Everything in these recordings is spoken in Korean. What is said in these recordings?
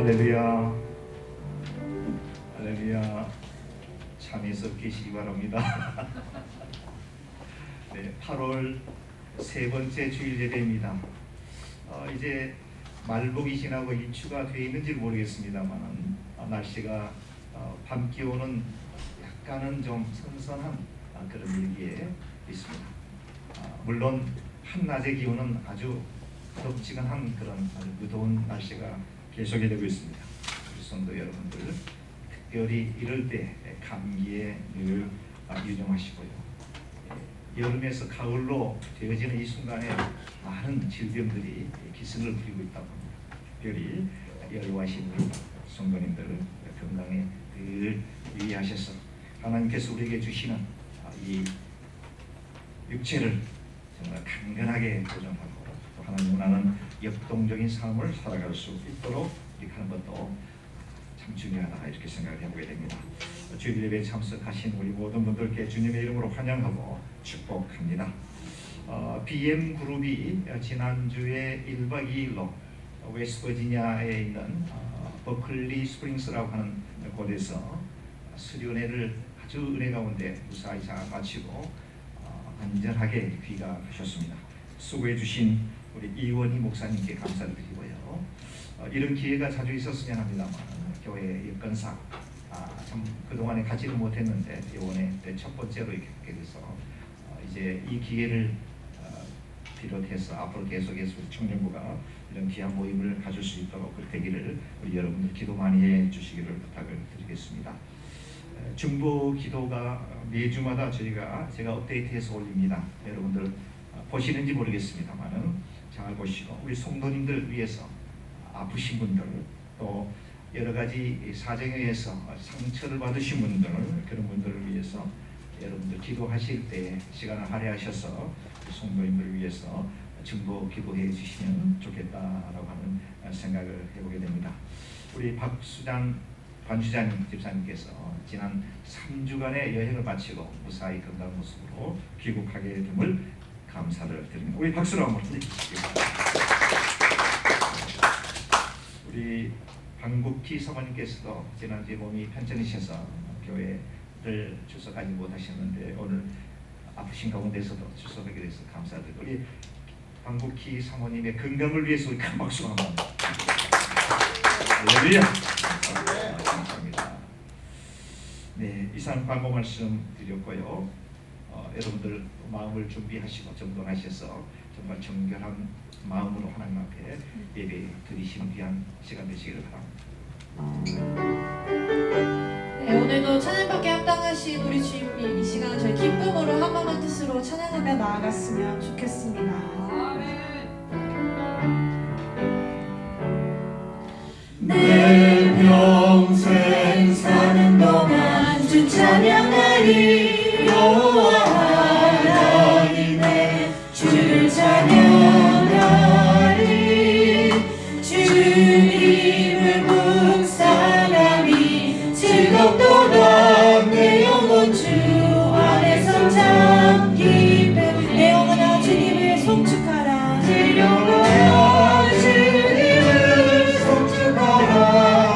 할렐루야, 할렐루야. 잠에서 깨시기 바랍니다. 네, 8월 세 번째 주일 예배입니다. 이제 말복이 지나고 입추가 되어 있는지 모르겠습니다만 날씨가 밤 기온은 약간은 좀 선선한 그런 일기에 있습니다. 물론 한낮의 기온은 아주 덥지근한 그런 아주 무더운 날씨가 계속이 되고 있습니다. 우리 성도 여러분들 특별히 이럴 때 감기에 늘 유념하시고요. 여름에서 가을로 되어지는 이 순간에 많은 질병들이 기승을 부리고 있다고 합니다. 특별히 연로하신 성도님들 건강에 늘 유의하셔서 하나님께서 우리에게 주시는 이 육체를 정말 강건하게 보존하고 또 하나님 원하는 역동적인 삶을 살아갈 수 있도록 이렇게 하는 것도 참 중요하다 이렇게 생각을 해보게 됩니다. 주일 예배에 참석하신 우리 모든 분들께 주님의 이름으로 환영하고 축복합니다. BM 그룹이 지난주에 1박 2일로 웨스트버지니아에 있는 버클리 스프링스라고 하는 곳에서 수련회를 아주 은혜 가운데 무사히 잘 마치고 안전하게 귀가하셨습니다. 수고해 주신 우리 이원희 목사님께 감사를 드리고요. 이런 기회가 자주 있었으면 합니다만 교회 여건상 참 그동안에 가지를 못했는데 이번에 첫 번째로 이렇게 하게 돼서 이제 이 기회를 비롯해서 앞으로 계속해서 청년부가 이런 귀한 모임을 가질 수 있도록 되기를 우리 여러분들 기도 많이 해주시기를 부탁을 드리겠습니다. 중보 기도가 매주마다 제가 업데이트해서 올립니다. 여러분들 보시는지 모르겠습니다만은 잘 보시고 우리 성도님들 위해서 아프신 분들 또 여러 가지 사정에 의해서 상처를 받으신 분들 그런 분들을 위해서 여러분들 기도하실 때 시간을 할애하셔서 성도님들을 위해서 중보 기도해 주시면 좋겠다라고 하는 생각을 해보게 됩니다. 우리 박수장 관주장 집사님께서 지난 3주간의 여행을 마치고 무사히 건강한 모습으로 귀국하게 됨을 감사를 드립니다. 우리 박수로 한번 해주시기 바랍니다. 우리 방국희 사모님께서도 지난주에 몸이 편찮으셔서 교회를 출석하지 못하셨는데 오늘 아프신 가운데서도 출석하게 돼서 감사드리고 우리 방국희 사모님의 건강을 위해서 우리 큰 박수 한번. 할렐루야. 감사합니다. 네, 이상 광고 말씀 드렸고요. 여러분들 마음을 준비하시고 정돈하셔서 정말 정결한 마음으로 하나님 앞에 예배 드리시는 귀한 시간 되시기를 바랍니다. 네, 오늘도 찬양받게 합당하신 우리 주님님 이 시간 저희 기쁨으로 한 마음한 뜻으로 찬양하며 나아갔으면 좋겠습니다. 내 평생 사는 동안 주 찬양하리 여호와 하나님의 주를 찬양하리 주님을 묵상하니 즐겁도다 내 영혼 주 안에서 참 기쁨 내 영혼아 주님을 송축하라. 내 영혼아 주님을 송축하라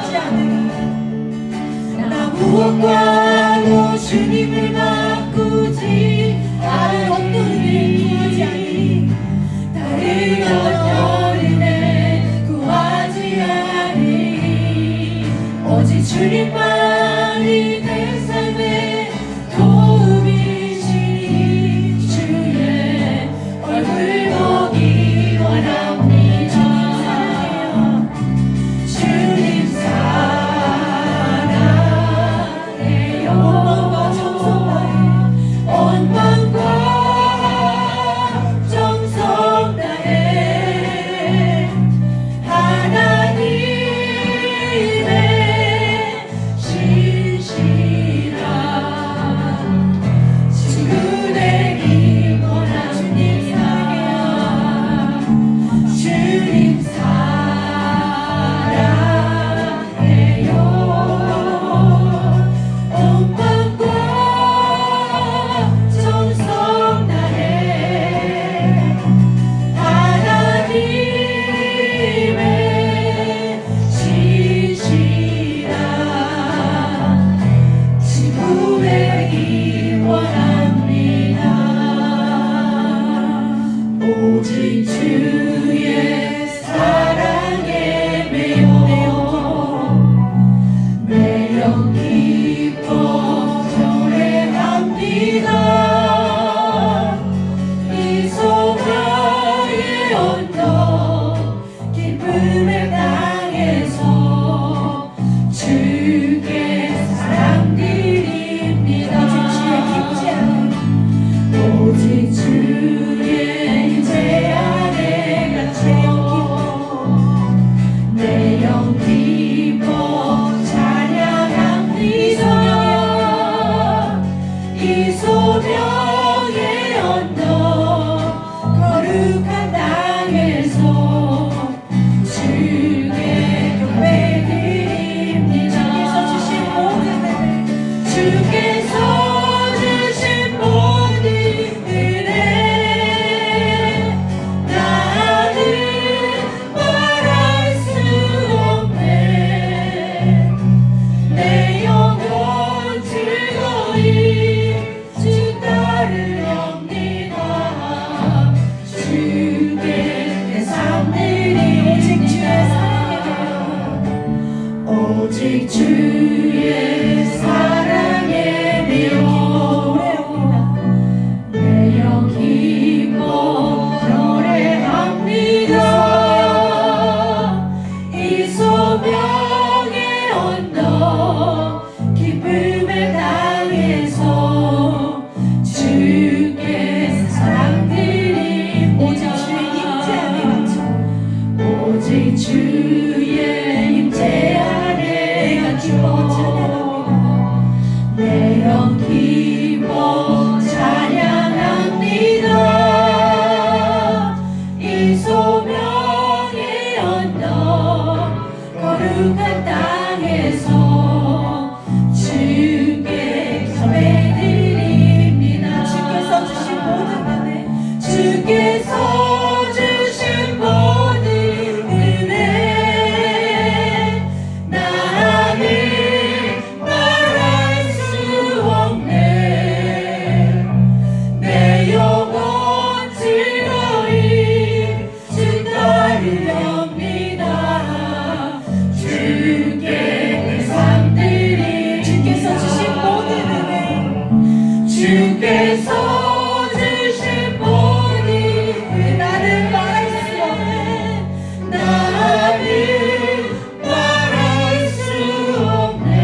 구하지 않으리 나 무엇과도 주님을 바꾸지 않으리 구하지 않으리 다른 어떤 은혜 구하지 않으리 오직 주님만이 내 삶의 도움이시니 주의 얼굴 보기 원합니다 주님 사랑해요 온 마음과 정성 다해 하나님의 신실한 친구 되기 원합니다 주님 사랑해요 온 마음과 정성 다해 하나님의 신실한 친구 되기 원합니다 오직 주의 사랑에 매여 내 영 기뻐 노래합니다 이 소망의 언덕 기쁨의 땅에서 주께 사랑드립니다 오직 주의 임재 안에 갇혀 내 영 기뻐 찬양합니다 이 소명의 언덕 거룩한 땅에서 주께 경배드립니다 주께서 주신 모든 은혜 나는 말할 수 없네 내 영혼 즐거이 주 따르렵니다 주께 내 삶들입니다 오직 주의 사랑에 매여 내 영 기뻐 노래합니다 이 소명의 언덕 기쁨의 땅에서 주께 사랑드립니다 오직 주의 임재 안에 갇혀 오직 주의 임재 안에 갇혀 내 영 기뻐 찬양합니다 이 소명의 언덕 거룩한 땅에서 주께 경배드립니다 주께서 주신 모든 은혜 주께서 주신 모든 은혜 나는 말할 수 없네 내 영혼 즐거이 주 따르렵니다 주께 내 삶들이 주께서 주신 모든 은혜 주께서 주신 모든 은혜 나는 말할 수 없네 나는 말할 수 없네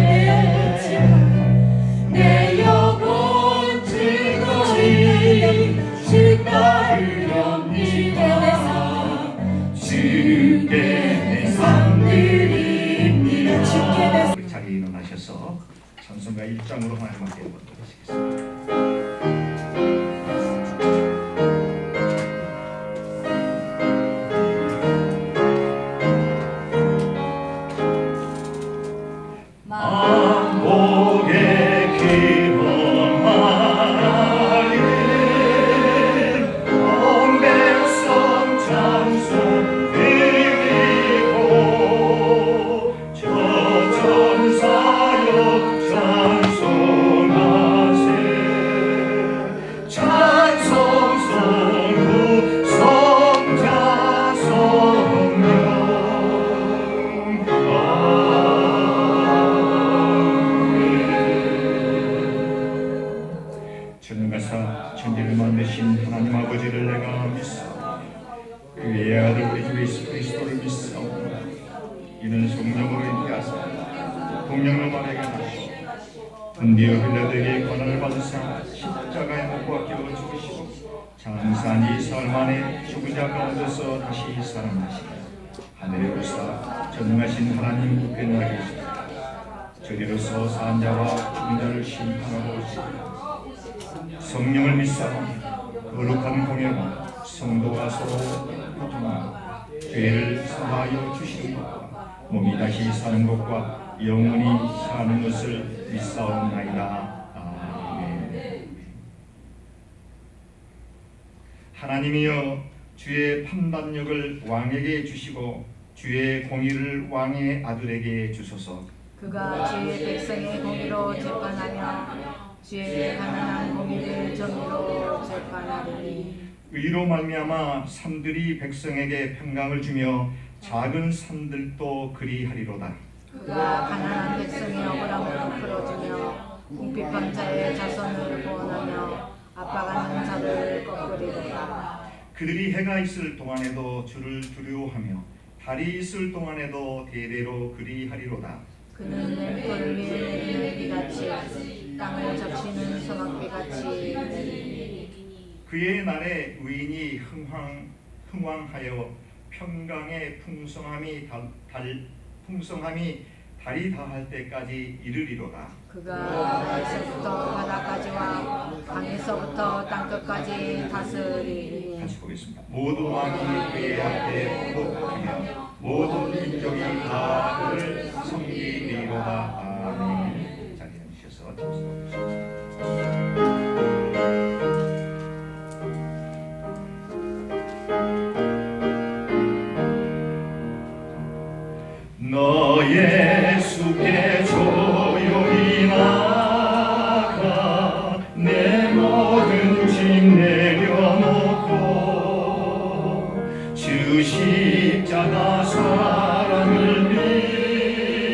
내 영혼 즐거이 주 따르렵니다 주께 내 삶드립니다 주께 내 우리 자리에 일어나셔서 찬송가 1장으로 하나님 앞에 올려드리시겠습니다. 만복의 기원 하나님 온 백성 찬송 드리고 주시는 성령으로 인하여 동령을 말하게 하시고 은비어 흘려들기 권한을 받으사 십자가에 못 박혀 죽으시고 장사한 이 사흘 만에 죽은 자 가운데서 다시 살아나시고 하늘에 오르사 전능하신 하나님 우편에 계시고 저리로서 사한 자와 죽은 자를 심판하고 오시고 성령을 믿사오니 거룩한 공예와 성도가 서로 교통하고 죄를 사하여 주시는 것과 몸이 다시 사는 것과 영원히 사는 것을 믿사옵나이다. 아멘. 하나님이여 주의 판단력을 왕에게 주시고 주의 공의를 왕의 아들에게 주소서. 그가 주의 백성의 공의로 재판하며 주의 가난한 공의를 정의로 재판하리니 의로 말미암아 산들이 백성에게 평강을 주며 작은 산들도 그리하리로다. 그가 가난한 백성의 억울함을 풀어주며 궁핍한 자의 자손을 구원하며 압박하는 자를 꺾으리로다. 그들이 해가 있을 동안에도 주를 두려워하며 달이 있을 동안에도 대대로 그리하리로다. 그는 맹불 위에 내리는 비같이 땅을 적시는 소낙비같이 내리니 그의 날에 의인이 흥왕하여 평강의 풍성함이 달이 다할 때까지 이르리로다. 그가 달서부터 바다까지와 강에서부터 땅끝까지 다스리니 다시 보겠습니다. 모든 왕이 그의 앞에 복하며 모든 민족이 다 그를 섬기리로다. 아멘. 자리에 앉으셔서 잠시 너 예수께 조용히 나가 내 모든 짐 내려놓고 주 십자가 사랑을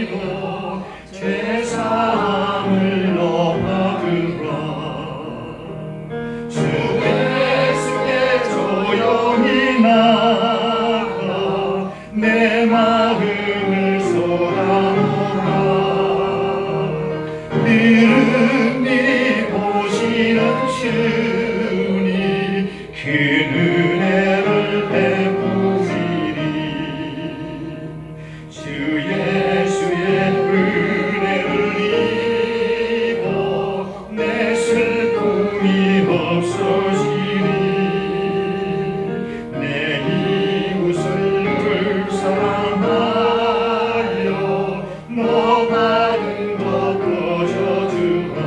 믿고 죄사함을 너 받으라. 주 예수께 조용히 나가 내 마음을 쏟아놓으라. 이름이 보시는 주님 그 은혜를 베푸시리. 주 예수의 은혜를 입어 내 슬픔이 없어지리. 내 이웃을 늘 사랑하여 너 받은 것 거저주라.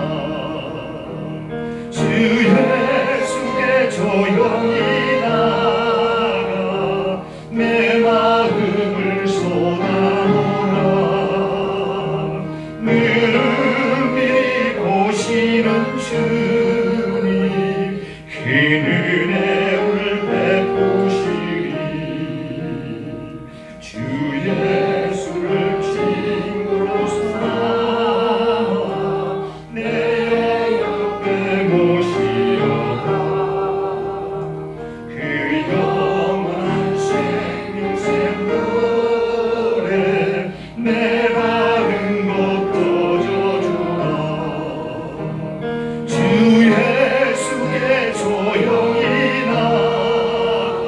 주 예수께 조용히 나가 내 마음을 쏟아놓으라. 늘 미리 보시는 주님 그 은혜를 베푸시리. 주 예수를 친구로 삼아 내 옆에 모시어가 그 영원한 생명샘 노래 내 바른 것 거저주라. 주 예수께 조용히 나가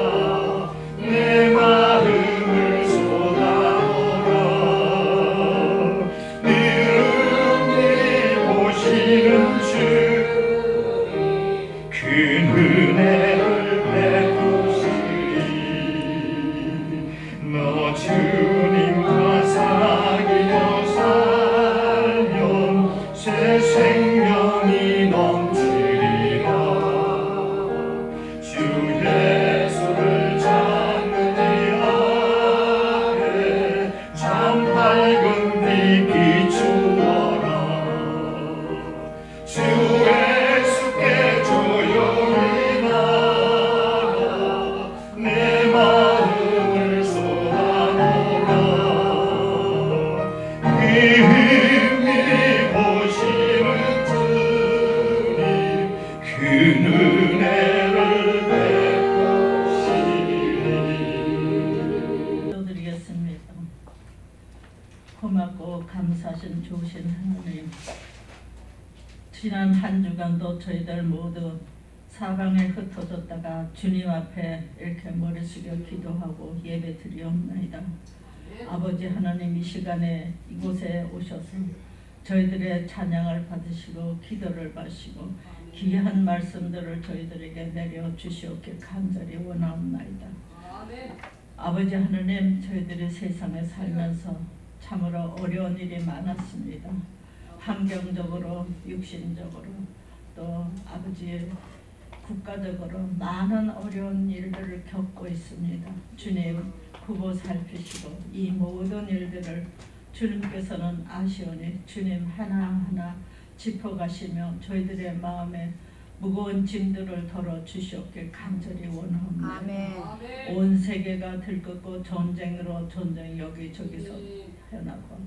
내 마음을 쏟아놓으라. 늘 보시는 주님 그 은혜를 베푸시리. 너 주님과 사귀어 살면 새 생명이 넘치리라. 주 예수를 찾는 이 앞에 참 밝은 빛 비추어라. 주 예수께 조용히 나가 내 마음을 쏟아놓으라. 미리 보시는 주님 그 은혜를 베푸시리. 기도드리겠습니다. 고맙고 감사하신 좋으신 하나님, 지난 한 주간도 저희들 모두 사방에 흩어졌다가 주님 앞에 이렇게 머리 숙여 기도하고 예배 드리옵나이다. 아버지 하나님, 이 시간에 이곳에 오셔서 저희들의 찬양을 받으시고 기도를 받으시고 귀한 말씀들을 저희들에게 내려주시옵게 간절히 원하옵나이다. 아버지 하나님, 저희들이 세상에 살면서 참으로 어려운 일이 많았습니다. 환경적으로, 육신적으로, 또 아버지 국가적으로 많은 어려운 일들을 겪고 있습니다. 주님 구보 살피시고 이 모든 일들을 주님께서는 아시오니 주님 하나하나 짚어가시며 저희들의 마음에 무거운 짐들을 덜어주시옵길 간절히 원하옵니다. 아멘. 온 세계가 들끓고 전쟁으로 전쟁 여기저기서 태어나고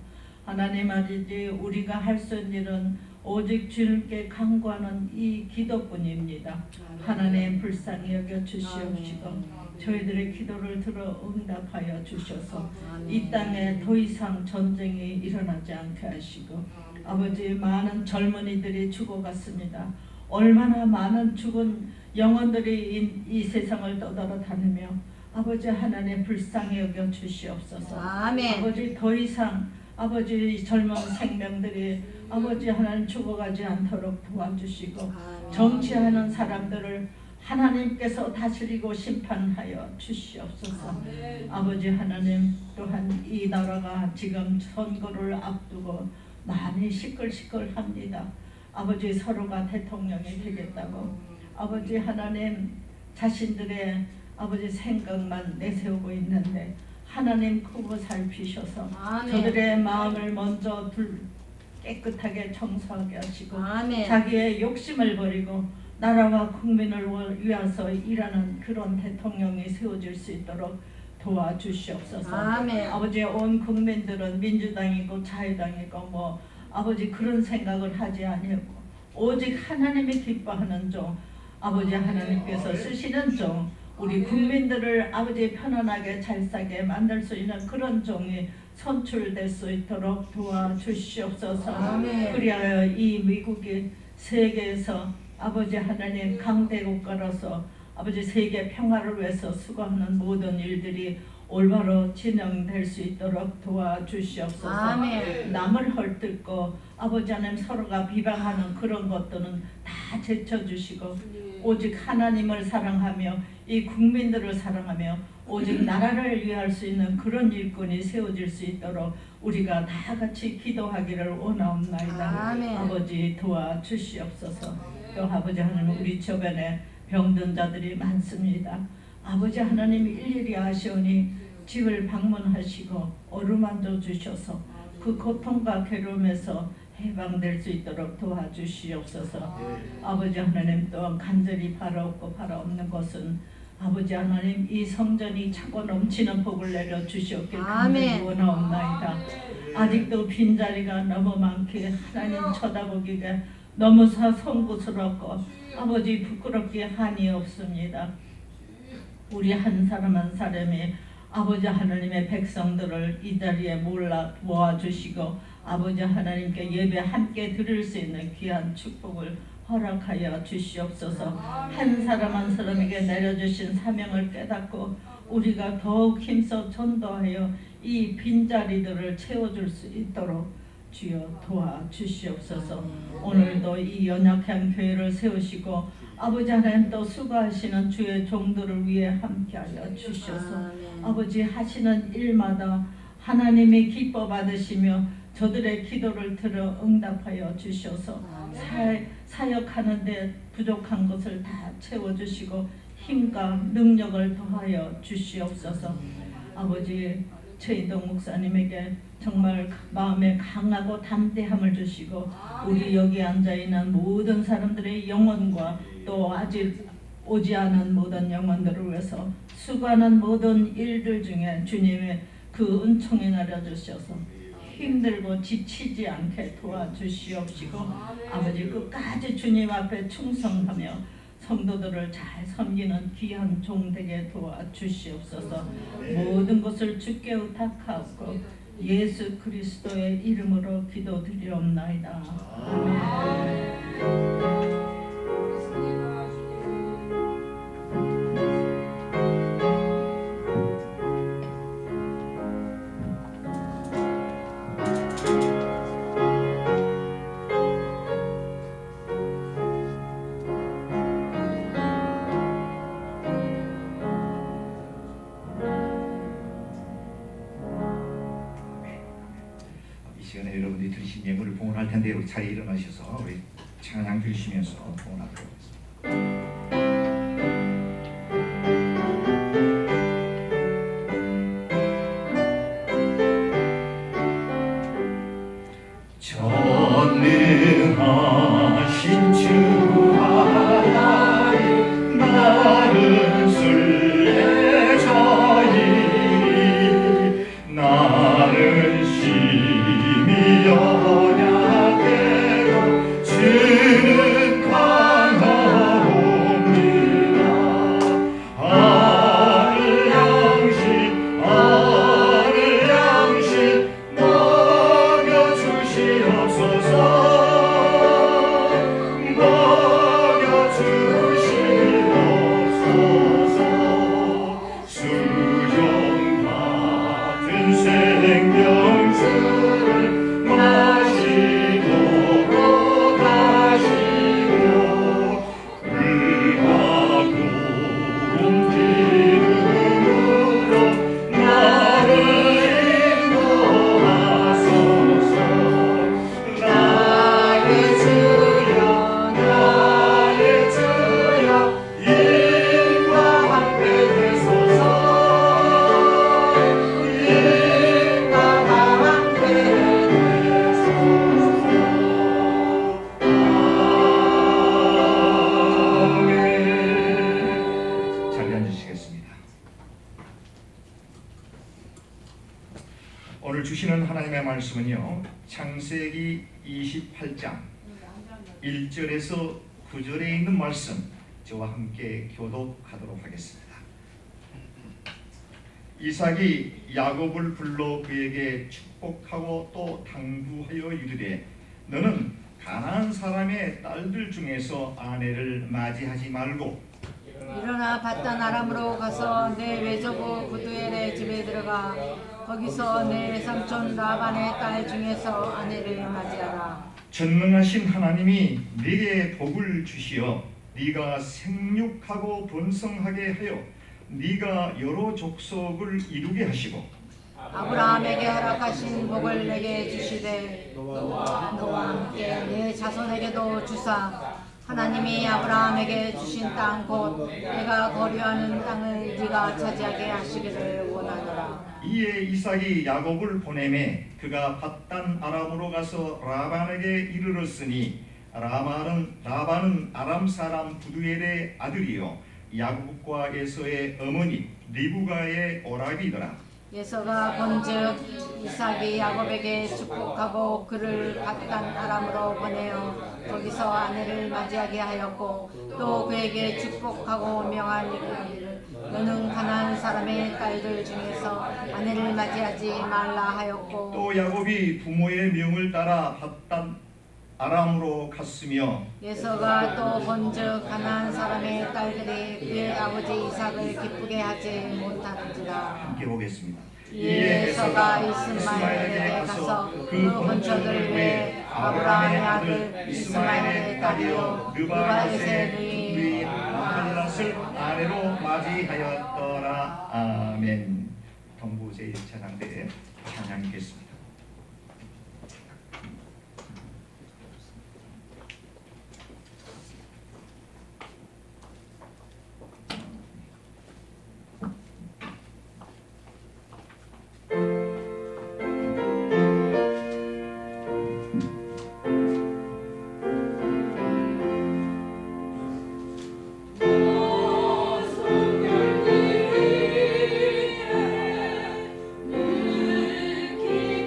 하나님 아버지, 우리가 할 수 있는 일은 오직 주님께 간구하는 이 기도뿐입니다. 하나님 불쌍히 여겨 주시옵시고 저희들의 기도를 들어 응답하여 주셔서 이 땅에 더 이상 전쟁이 일어나지 않게 하시고 아버지, 많은 젊은이들이 죽어갔습니다. 얼마나 많은 죽은 영혼들이 이 세상을 떠돌아 다니며 아버지 하나님 불쌍히 여겨 주시옵소서. 아멘. 아버지, 더 이상 아버지 젊은 생명들이 아버지 하나님 죽어가지 않도록 도와주시고 정치하는 사람들을 하나님께서 다스리고 심판하여 주시옵소서. 아버지 하나님, 또한 이 나라가 지금 선거를 앞두고 많이 시끌시끌합니다. 아버지, 서로가 대통령이 되겠다고 아버지 하나님 자신들의 아버지 생각만 내세우고 있는데 하나님 크고 살피셔서 아멘. 저들의 마음을 먼저 깨끗하게 청소하게 하시고 아멘. 자기의 욕심을 버리고 나라와 국민을 위해서 일하는 그런 대통령이 세워질 수 있도록 도와주시옵소서. 아멘. 아버지, 온 국민들은 민주당이고 자유당이고 뭐 아버지 그런 생각을 하지 아니하고 오직 하나님이 기뻐하는 종, 아버지 하나님께서 쓰시는 종, 우리 국민들을 아버지 편안하게 잘 살게 만들 수 있는 그런 종이 선출될 수 있도록 도와주시옵소서. 아멘. 그리하여 이 미국이 세계에서 아버지 하나님 강대 국가로서 아버지 세계 평화를 위해서 수고하는 모든 일들이 올바로 진행될 수 있도록 도와주시옵소서. 아멘. 남을 헐뜯고 아버지 하나님 서로가 비방하는 그런 것들은 다 제쳐주시고 오직 하나님을 사랑하며 이 국민들을 사랑하며 오직 나라를 위할 수 있는 그런 일꾼이 세워질 수 있도록 우리가 다 같이 기도하기를 원하옵나이다. 아멘. 아버지 도와주시옵소서. 또 아버지 하나님, 우리 주변에 병든 자들이 많습니다. 아버지 하나님 일일이 아시오니 집을 방문하시고 어루만져 주셔서 그 고통과 괴로움에서 해방될 수 있도록 도와주시옵소서. 아버지 하나님, 또한 간절히 바라옵고 바라옵는 것은 아버지 하나님 이 성전이 차고 넘치는 복을 내려 주시옵길 간절히 아멘. 원하옵나이다. 아직도 빈자리가 너무 많기에 하나님 쳐다보기가 너무 송구스럽고 아버지 부끄럽기에 한이 없습니다. 우리 한 사람 한 사람이 아버지 하나님의 백성들을 이 자리에 모아주시고 아버지 하나님께 예배 함께 드릴 수 있는 귀한 축복을 허락하여 주시옵소서. 한 사람 한 사람에게 내려주신 사명을 깨닫고 우리가 더욱 힘써 전도하여 이 빈자리들을 채워줄 수 있도록 주여 도와주시옵소서. 오늘도 이 연약한 교회를 세우시고 아버지 하나님 또 수고하시는 주의 종들을 위해 함께하여 주셔서 아버지 하시는 일마다 하나님이 기뻐 받으시며 저들의 기도를 들어 응답하여 주셔서 사역하는데 부족한 것을 다 채워주시고 힘과 능력을 더하여 주시옵소서. 아버지 최인동 목사님에게 정말 마음에 강하고 담대함을 주시고 우리 여기 앉아있는 모든 사람들의 영혼과 또 아직 오지 않은 모든 영혼들을 위해서 수고하는 모든 일들 중에 주님의 그 은총이 내려주셔서 힘들고 지치지 않게 도와주시옵시고 아버지 끝까지 주님 앞에 충성하며 성도들을 잘 섬기는 귀한 종 되게 도와주시옵소서. 모든 것을 주께 의탁하고 예수 그리스도의 이름으로 기도드리옵나이다. 이 시간에 여러분들이 들으신 예물을 봉헌할 텐데 우리 자리에 일어나셔서 우리 찬양 들으시면서 봉헌하도록 하겠습니다. 전능하신 주 하나님 나를 순례자이니 나를 심히 언약대로 주는 강하옵니다. 하늘 양식 먹여주시옵소서. 수정 같은 생명수를 마시도록 하시고 그가 고운 기름으로 나를 인도하소서. 나의 주여 나의 주여 인과 함께 되소서. 인과 함께 되소서. 아멘. 자리 앉으시겠습니다. 오늘 주시는 하나님의 말씀은요, 창세기 28장 1절에서 9절에 있는 말씀 저와 함께 교독하도록 하겠습니다. 이삭이 야곱을 불러 그에게 축복하고 또 당부하여 이르되 너는 가나안 사람의 딸들 중에서 아내를 맞이하지 말고 일어나 바단 아람으로 가서 내 외조부 부두엘의 집에 들어가 거기서 내 삼촌 라반의 딸 중에서 아내를 맞이하라. 전능하신 하나님이 네게 복을 주시어 네가 생육하고 번성하게 하여 네가 여러 족속을 이루게 하시고 아브라함에게 허락하신 복을 내게 주시되 너와 함께 내 자손에게도 주사 하나님이 아브라함에게 주신 땅 곧 내가 거류하는 땅을 네가 차지하게 하시기를 원하노라. 이에 이삭이 야곱을 보내매 그가 밧단 아람으로 가서 라반에게 이르렀으니 라반은 아람 사람 부두엘의 아들이요 야곱과 에서의 어머니 리브가의 오라비더라. 예서가 본즉 이삭이 야곱에게 축복하고 그를 밧단 아람으로 보내어 거기서 아내를 맞이하게 하였고 또 그에게 축복하고 명하니를 너는 가나안 사람의 딸들 중에서 아내를 맞이하지 말라 하였고 또 야곱이 부모의 명을 따라 밧단 아람으로 갔으며 예서가 또 본즉 가나안 사람의 딸들이 그의 아버지 이삭을 기쁘게 하지 못하는지라. 함께 보겠습니다. 이에 예서가 이스마엘에게 가서 그 본처들 외에 아브라함의 아들 이스마엘의 딸이요 느바에스의 누이 마할랏을 아내로 맞이하였더라. 아멘. 동부 제1찬양대에 찬양하겠습니다. 늘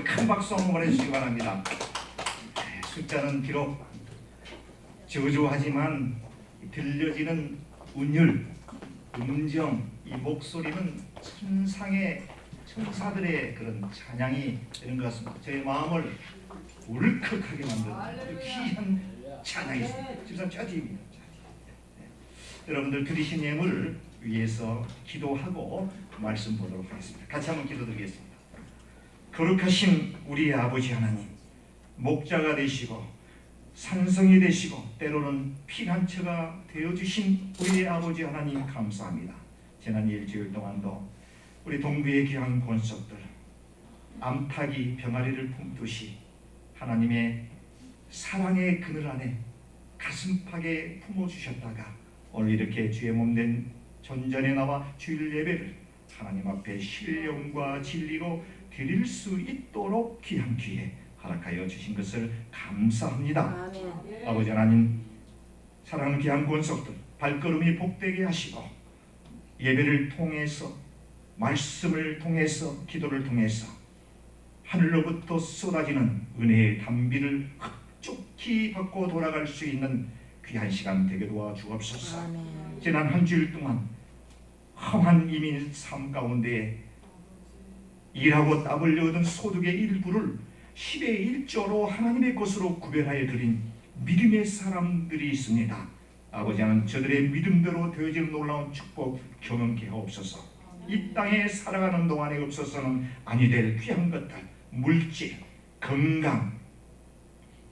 큰 박수 한번 보내주시기 바랍니다. 숫자는 비록 저조하지만 들려지는 운율, 음정, 이 목소리는 천사들의 그런 찬양이 되는 것 같습니다. 저의 마음을 울컥하게 만드는 아주 귀한 찬양이 있습니다. 집사님 짜집니다. 여러분들 드리신 예물을 위해서 기도하고 말씀 보도록 하겠습니다. 같이 한번 기도드리겠습니다. 거룩하신 우리 아버지 하나님, 목자가 되시고 산성이 되시고 때로는 피난처가 되어주신 우리 아버지 하나님 감사합니다. 지난 일주일 동안도 우리 동부의 귀한 권속들 암탉이 병아리를 품듯이 하나님의 사랑의 그늘 안에 가슴팍에 품어주셨다가 오늘 이렇게 주의 몸된 전전에 나와 주일 예배를 하나님 앞에 신령과 진리로 드릴 수 있도록 귀한 기회 허락하여 주신 것을 감사합니다. 아멘. 아버지 하나님, 사랑하는 귀한 권속들 발걸음이 복되게 하시고 예배를 통해서 말씀을 통해서 기도를 통해서 하늘로부터 쏟아지는 은혜의 단비를 흡족히 받고 돌아갈 수 있는 귀한 시간 되게 도와주옵소서. 아멘. 지난 한 주일 동안 험한 이민 삶 가운데 일하고 땀 흘려 얻은 소득의 일부를 10의 1조로 하나님의 것으로 구별하여 드린 믿음의 사람들이 있습니다. 아버지 하나님, 저들의 믿음대로 되어지는 놀라운 축복 경험케 하옵소서. 이 땅에 살아가는 동안에 없어서는 아니 될 귀한 것들, 물질, 건강,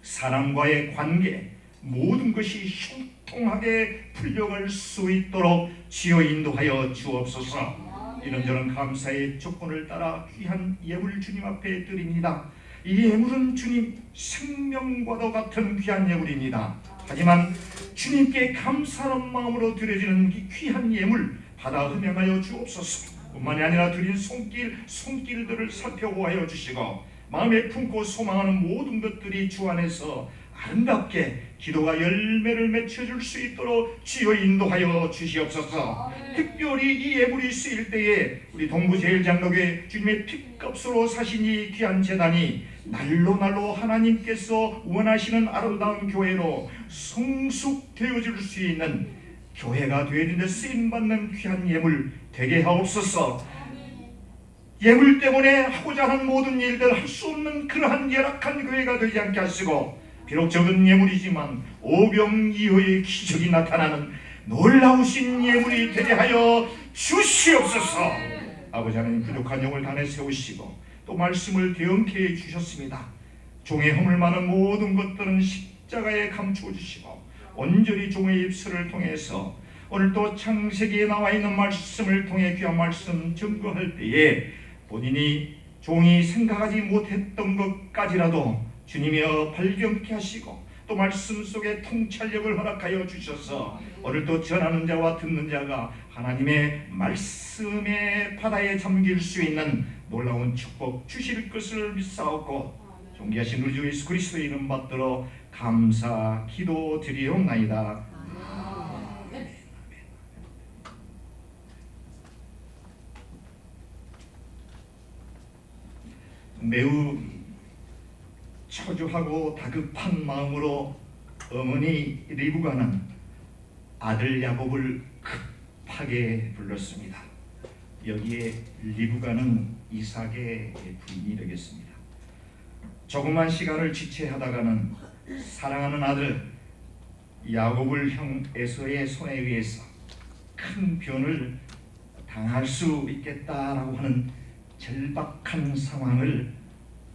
사람과의 관계, 모든 것이 형통하게 풀려갈 수 있도록 주여 인도하여 주옵소서. 이런저런 감사의 조건을 따라 귀한 예물 주님 앞에 드립니다. 이 예물은 주님 생명과도 같은 귀한 예물입니다. 하지만 주님께 감사하는 마음으로 드려지는 이 귀한 예물 받아 흠양하여 주옵소서. 뿐만이 아니라 드린 손길들을 살펴보아여 주시고 마음에 품고 소망하는 모든 것들이 주 안에서 아름답게 기도가 열매를 맺혀줄 수 있도록 주여 인도하여 주시옵소서. 특별히 이 예물이 쓰일 때에 우리 동부제일장로교회 주님의 피값으로 사신 이 귀한 재단이 날로 하나님께서 원하시는 아름다운 교회로 성숙되어질 수 있는 교회가 되어지는 쓰임받는 귀한 예물 되게 하옵소서. 예물 때문에 하고자 하는 모든 일들 할 수 없는 그러한 열악한 교회가 되지 않게 하시고 비록 적은 예물이지만 오병이어의 기적이 나타나는 놀라우신 예물이 되게 하여 주시옵소서. 아버지 하나님, 부족한 영을 단에 세우시고 또 말씀을 대응케 해주셨습니다. 종의 허물 많은 모든 것들은 십자가에 감추어 주시고 온전히 종의 입술을 통해서 오늘 또 창세기에 나와 있는 말씀을 통해 귀한 말씀 증거할 때에 본인이 종이 생각하지 못했던 것까지라도 주님이여 발견케 하시고 또 말씀 속에 통찰력을 허락하여 주셔서 오늘 또 전하는 자와 듣는 자가 하나님의 말씀의 바다에 잠길 수 있는 놀라운 축복 주실 것을 믿사옵고 존귀하신 우리 주 예수 그리스도의 이름 받들어 감사 기도 드리옵나이다. 매우 초조하고 다급한 마음으로 어머니 리브가는 아들 야곱을 급하게 불렀습니다. 여기에 리브가는 이삭의 부인이 되겠습니다. 조그만 시간을 지체하다가는 사랑하는 아들 야곱을 형 에서의 손에 의해서 큰 변을 당할 수 있겠다라고 하는 절박한 상황을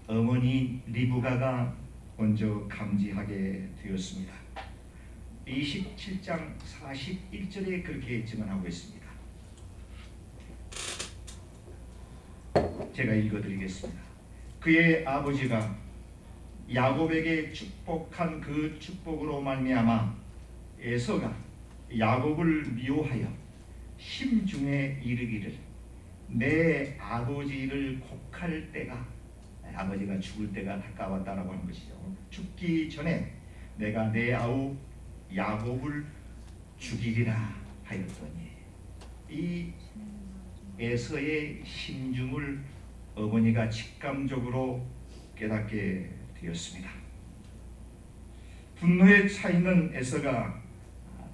어머니 리브가가 먼저 감지하게 되었습니다. 27장 41절에 그렇게 증언하고 있습니다. 제가 읽어드리겠습니다. 그의 아버지가 야곱에게 축복한 그 축복으로 말미암아 에서가 야곱을 미워하여 심중에 이르기를 내 아버지를 곡할 때가, 아버지가 죽을 때가 가까웠다라고 하는 것이죠. 죽기 전에 내가 내 아우 야곱을 죽이리라 하였더니 이 에서의 심중을 어머니가 직감적으로 깨닫게 되었습니다. 분노에 차 있는 에서가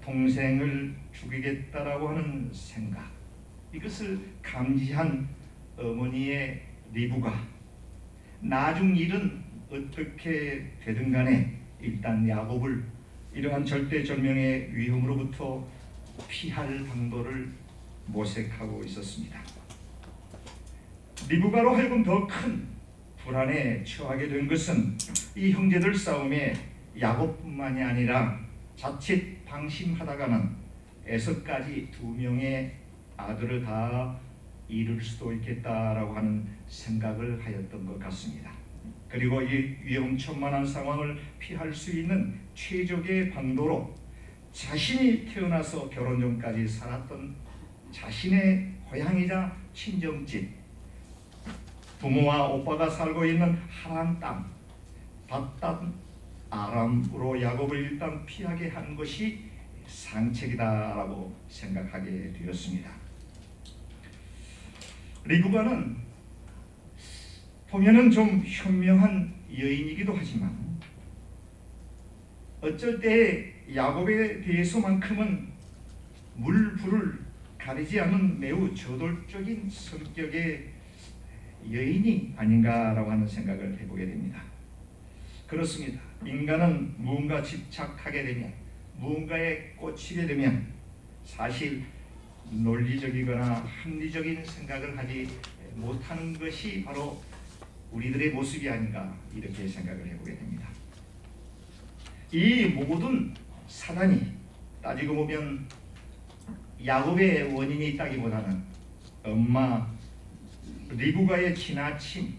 동생을 죽이겠다라고 하는 생각, 이것을 감지한 어머니의 리브가 나중 일은 어떻게 되든 간에 일단 야곱을 이러한 절대절명의 위험으로부터 피할 방도를 모색하고 있었습니다. 리브가로 하여금 더 큰 불안에 처하게 된 것은 이 형제들 싸움에 야곱뿐만이 아니라 자칫 방심하다가는 에서까지 2명의 아들을 다 잃을 수도 있겠다라고 하는 생각을 하였던 것 같습니다. 그리고 이 위험천만한 상황을 피할 수 있는 최적의 방도로 자신이 태어나서 결혼 전까지 살았던 자신의 고향이자 친정집, 부모와 오빠가 살고 있는 하란 땅, 밧단 아람으로 야곱을 일단 피하게 한 것이 상책이다라고 생각하게 되었습니다. 리브가는 보면은 좀 현명한 여인이기도 하지만 어쩔 때 야곱에 대해서만큼은 물불을 가리지 않는 매우 저돌적인 성격의 여인이 아닌가라고 하는 생각을 해보게 됩니다. 그렇습니다. 인간은 무언가 집착하게 되면, 무언가에 꽂히게 되면 사실 논리적이거나 합리적인 생각을 하지 못하는 것이 바로 우리들의 모습이 아닌가, 이렇게 생각을 해보게 됩니다. 이 모든 사단이 따지고 보면 야곱의 원인이 있다기보다는 엄마 리브가의 지나침,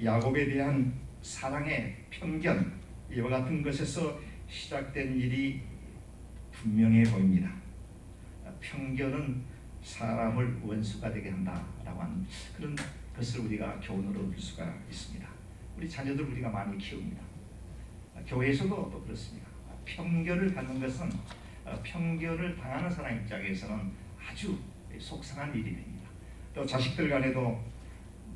야곱에 대한 사랑의 편견, 이와 같은 것에서 시작된 일이 분명해 보입니다. 편견은 사람을 원수가 되게 한다라고 하는 그런 것을 우리가 교훈으로 얻을 수가 있습니다. 우리 자녀들 우리가 많이 키웁니다. 교회에서도 또 그렇습니다. 편견을 갖는 것은 편견을 당하는 사람 입장에서는 아주 속상한 일이 됩니다. 또 자식들 간에도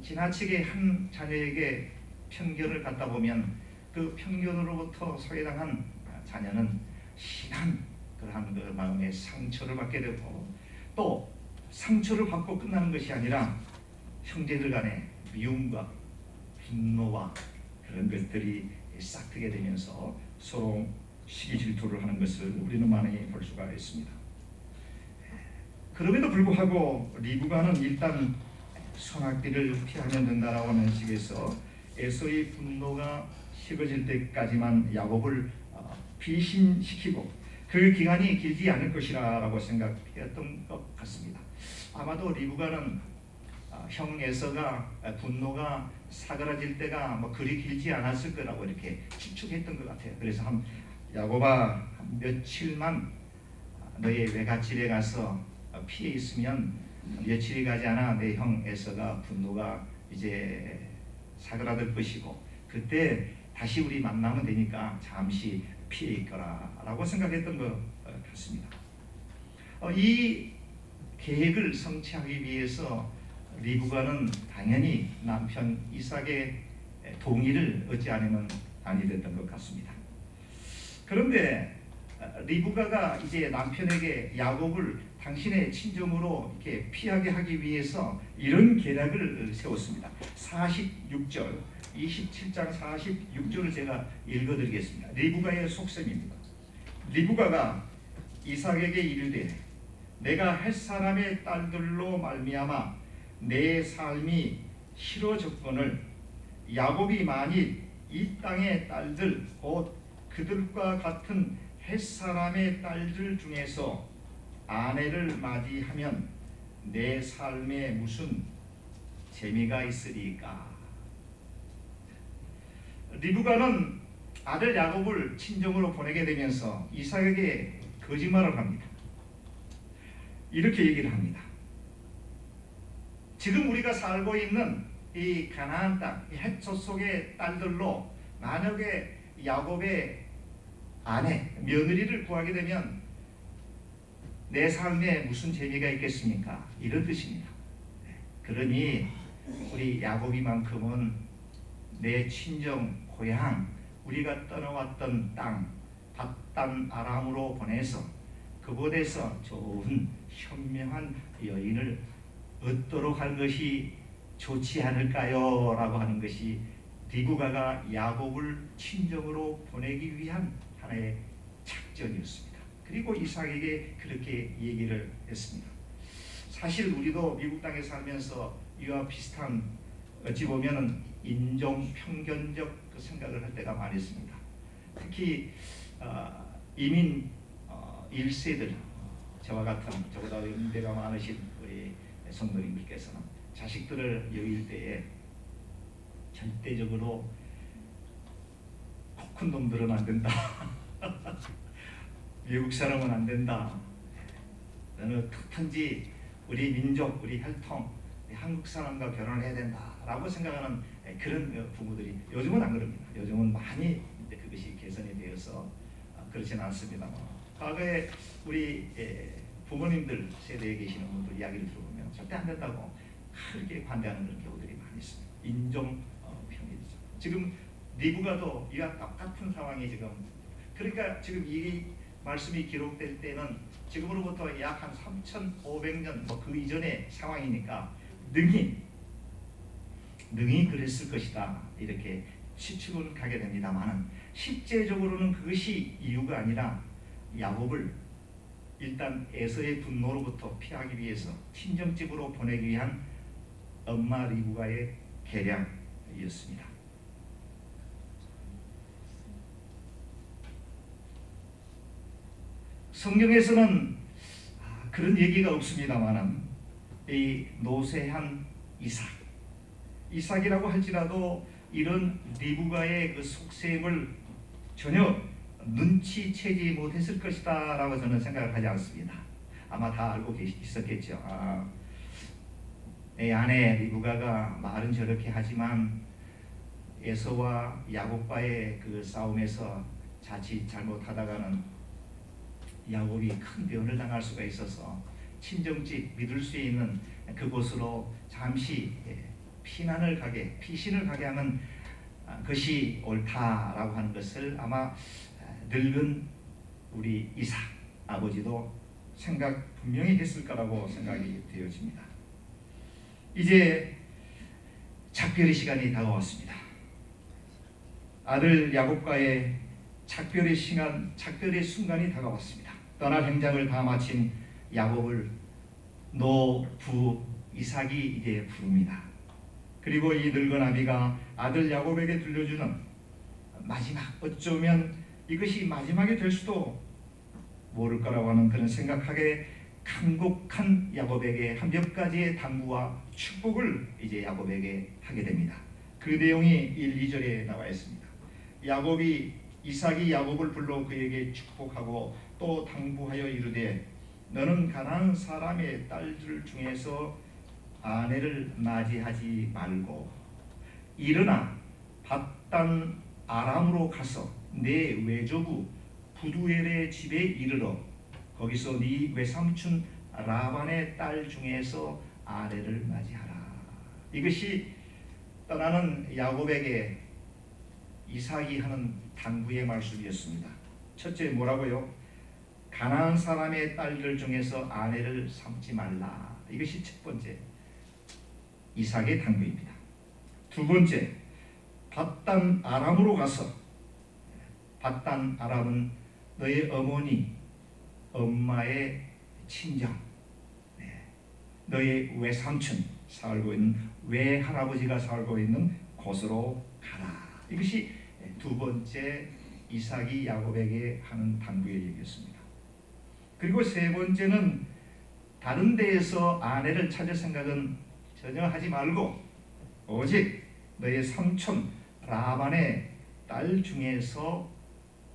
지나치게 한 자녀에게 편견을 갖다 보면 그 편견으로부터 소외당한 자녀는 심한 그러한 그 마음의 상처를 받게 되고, 또 상처를 받고 끝나는 것이 아니라 형제들 간의 미움과 분노와 그런 것들이 싹트게 되면서 서로 시기 질투를 하는 것을 우리는 많이 볼 수가 있습니다. 그럼에도 불구하고 리브가는 일단 선악비를 피하면 된다라고 하는 식에서 에서의 분노가 식어질 때까지만 야곱을 비신시키고 그 기간이 길지 않을 것이라고 생각했던 것 같습니다. 아마도 리브가는 형 에서가 분노가 사그라질 때가 뭐 그리 길지 않았을 거라고 이렇게 추측했던 것 같아요. 그래서 야곱아, 며칠만 너의 외갓집에 가서 피해 있으면 며칠이 가지 않아 내 형 에서가 분노가 이제 사그라들 것이고 그때 다시 우리 만나면 되니까 잠시 피해 있거라라고 생각했던 것 같습니다. 이 계획을 성취하기 위해서 리브가는 당연히 남편 이삭의 동의를 얻지 않으면 아니 됐던 것 같습니다. 그런데 리브가가 이제 남편에게 야곱을 당신의 친정으로 이렇게 피하게 하기 위해서 이런 계략을 세웠습니다. 46절, 27장 46절을 제가 읽어드리겠습니다. 리브가의 속셈입니다. 리브가가 이삭에게 이르되 내가 햇사람의 딸들로 말미암아 내 삶이 싫어졌거늘 야곱이 만일 이 땅의 딸들 곧 그들과 같은 햇사람의 딸들 중에서 아내를 맞이하면 내 삶에 무슨 재미가 있으리까. 리브가는 아들 야곱을 친정으로 보내게 되면서 이삭에게 거짓말을 합니다. 이렇게 얘기를 합니다. 지금 우리가 살고 있는 이 가나안 땅, 이 햇소 속의 딸들로 만약에 야곱의 아내, 며느리를 구하게 되면 내 삶에 무슨 재미가 있겠습니까? 이런 뜻입니다. 그러니 우리 야곱이만큼은 내 친정 고향 우리가 떠나왔던 땅 밧단 아람으로 보내서 그곳에서 좋은 현명한 여인을 얻도록 할 것이 좋지 않을까요? 라고 하는 것이 리브가가 야곱을 친정으로 보내기 위한 하나의 작전이었습니다. 그리고 이삭에게 그렇게 얘기를 했습니다. 사실 우리도 미국 땅에 살면서 이와 비슷한 어찌 보면 인종 편견적 그 생각을 할 때가 많이 있습니다. 특히 이민 1세들 저와 같은 저보다 연배가 많으신 우리 성도님들께서는 자식들을 여길 때에 절대적으로 코 큰 놈들은 안 된다. 외국 사람은 안 된다. 너는 특히 우리 민족, 우리 혈통, 우리 한국 사람과 결혼을 해야 된다라고 생각하는 그런 부모들이 요즘은 안 그럽니다. 요즘은 많이 그것이 개선이 되어서 그렇지는 않습니다만 과거에 우리 부모님들 세대에 계시는 분들 이야기를 들어보면 절대 안 된다고 크게 반대하는 그런 경우들이 많이 있습니다. 인종 편견이죠. 지금 리브가도 이와 똑같은 상황이 지금 그러니까 지금 이 말씀이 기록될 때는 지금으로부터 약 한 3,500년 그 이전의 상황이니까 능히 그랬을 것이다 이렇게 추측을 가게 됩니다만은 실제적으로는 그것이 이유가 아니라 야곱을 일단 에서의 분노로부터 피하기 위해서 친정집으로 보내기 위한 엄마 리브가의 계략이었습니다. 성경에서는 그런 얘기가 없습니다만은 이 노쇠한 이삭이라고 할지라도 이런 리브가의 그 속셈을 전혀 눈치채지 못했을 것이다 라고 저는 생각을 하지 않습니다. 아마 다 알고 있었겠죠. 내 아내 리브가가 말은 저렇게 하지만 에서와 야곱과의 그 싸움에서 자칫 잘못하다가는 야곱이 큰 변을 당할 수가 있어서 친정집 믿을 수 있는 그곳으로 잠시 피신을 가게 하는 것이 옳다라고 하는 것을 아마 늙은 우리 이삭 아버지도 생각 분명히 했을 거라고 생각이 되어집니다. 이제 작별의 시간이 다가왔습니다. 아들 야곱과의 작별의 순간이 다가왔습니다. 떠날 행장을 다 마친 야곱을 노부 이삭이 이제 부릅니다. 그리고 이 늙은 아비가 아들 야곱에게 들려주는 마지막 어쩌면 이것이 마지막이 될 수도 모를 거라고 하는 그런 생각하게 간곡한 야곱에게 한 몇 가지의 당부와 축복을 이제 야곱에게 하게 됩니다. 그 내용이 1, 2절에 나와 있습니다. 이삭이 야곱을 불러 그에게 축복하고 또 당부하여 이르되 너는 가나안 사람의 딸들 중에서 아내를 맞이하지 말고 일어나 밧단 아람으로 가서 내 외조부 부두엘의 집에 이르러 거기서 네 외삼촌 라반의 딸 중에서 아내를 맞이하라. 이것이 떠나는 야곱에게 이삭이 하는 당부의 말씀이었습니다. 첫째 뭐라고요? 가나안 사람의 딸들 중에서 아내를 삼지 말라. 이것이 첫 번째 이삭의 당부입니다. 두 번째 밧단 아람으로 가서 밧단 아람은 너의 어머니 엄마의 친정 너의 외삼촌 살고 있는 외할아버지가 살고 있는 곳으로 가라. 이것이 두 번째 이삭이 야곱에게 하는 당부의 얘기였습니다. 그리고 세 번째는 다른 데에서 아내를 찾을 생각은 전혀 하지 말고 오직 너의 삼촌 라반의 딸 중에서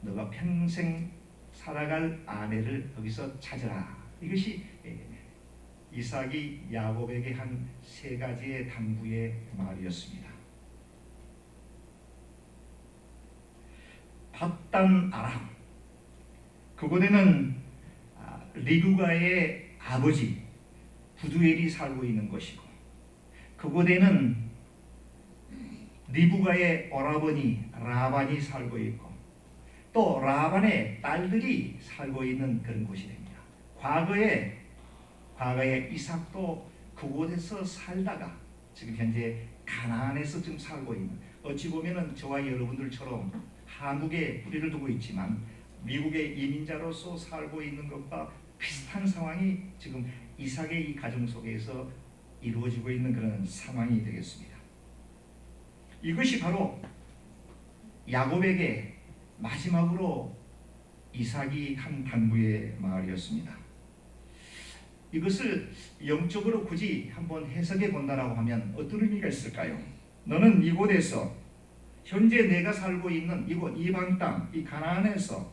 너가 평생 살아갈 아내를 거기서 찾으라. 이것이 이삭이 야곱에게 한 세 가지의 당부의 말이었습니다. 밧단 아람 그곳에는 리브가의 아버지 부두엘이 살고 있는 곳이고 그곳에는 리브가의 오라버니 라반이 살고 있고 또 라반의 딸들이 살고 있는 그런 곳이 됩니다. 과거에 이삭도 그곳에서 살다가 지금 현재 가나안에서 지금 살고 있는, 어찌 보면은 저와 여러분들처럼 한국에 뿌리를 두고 있지만 미국의 이민자로서 살고 있는 것과 비슷한 상황이 지금 이삭의 이 가정 속에서 이루어지고 있는 그런 상황이 되겠습니다. 이것이 바로 야곱에게 마지막으로 이삭이 한 당부의 말이었습니다. 이것을 영적으로 굳이 한번 해석해 본다라고 하면 어떤 의미가 있을까요? 너는 이곳에서 현재 내가 살고 있는 이곳 이방 땅, 이 가나안에서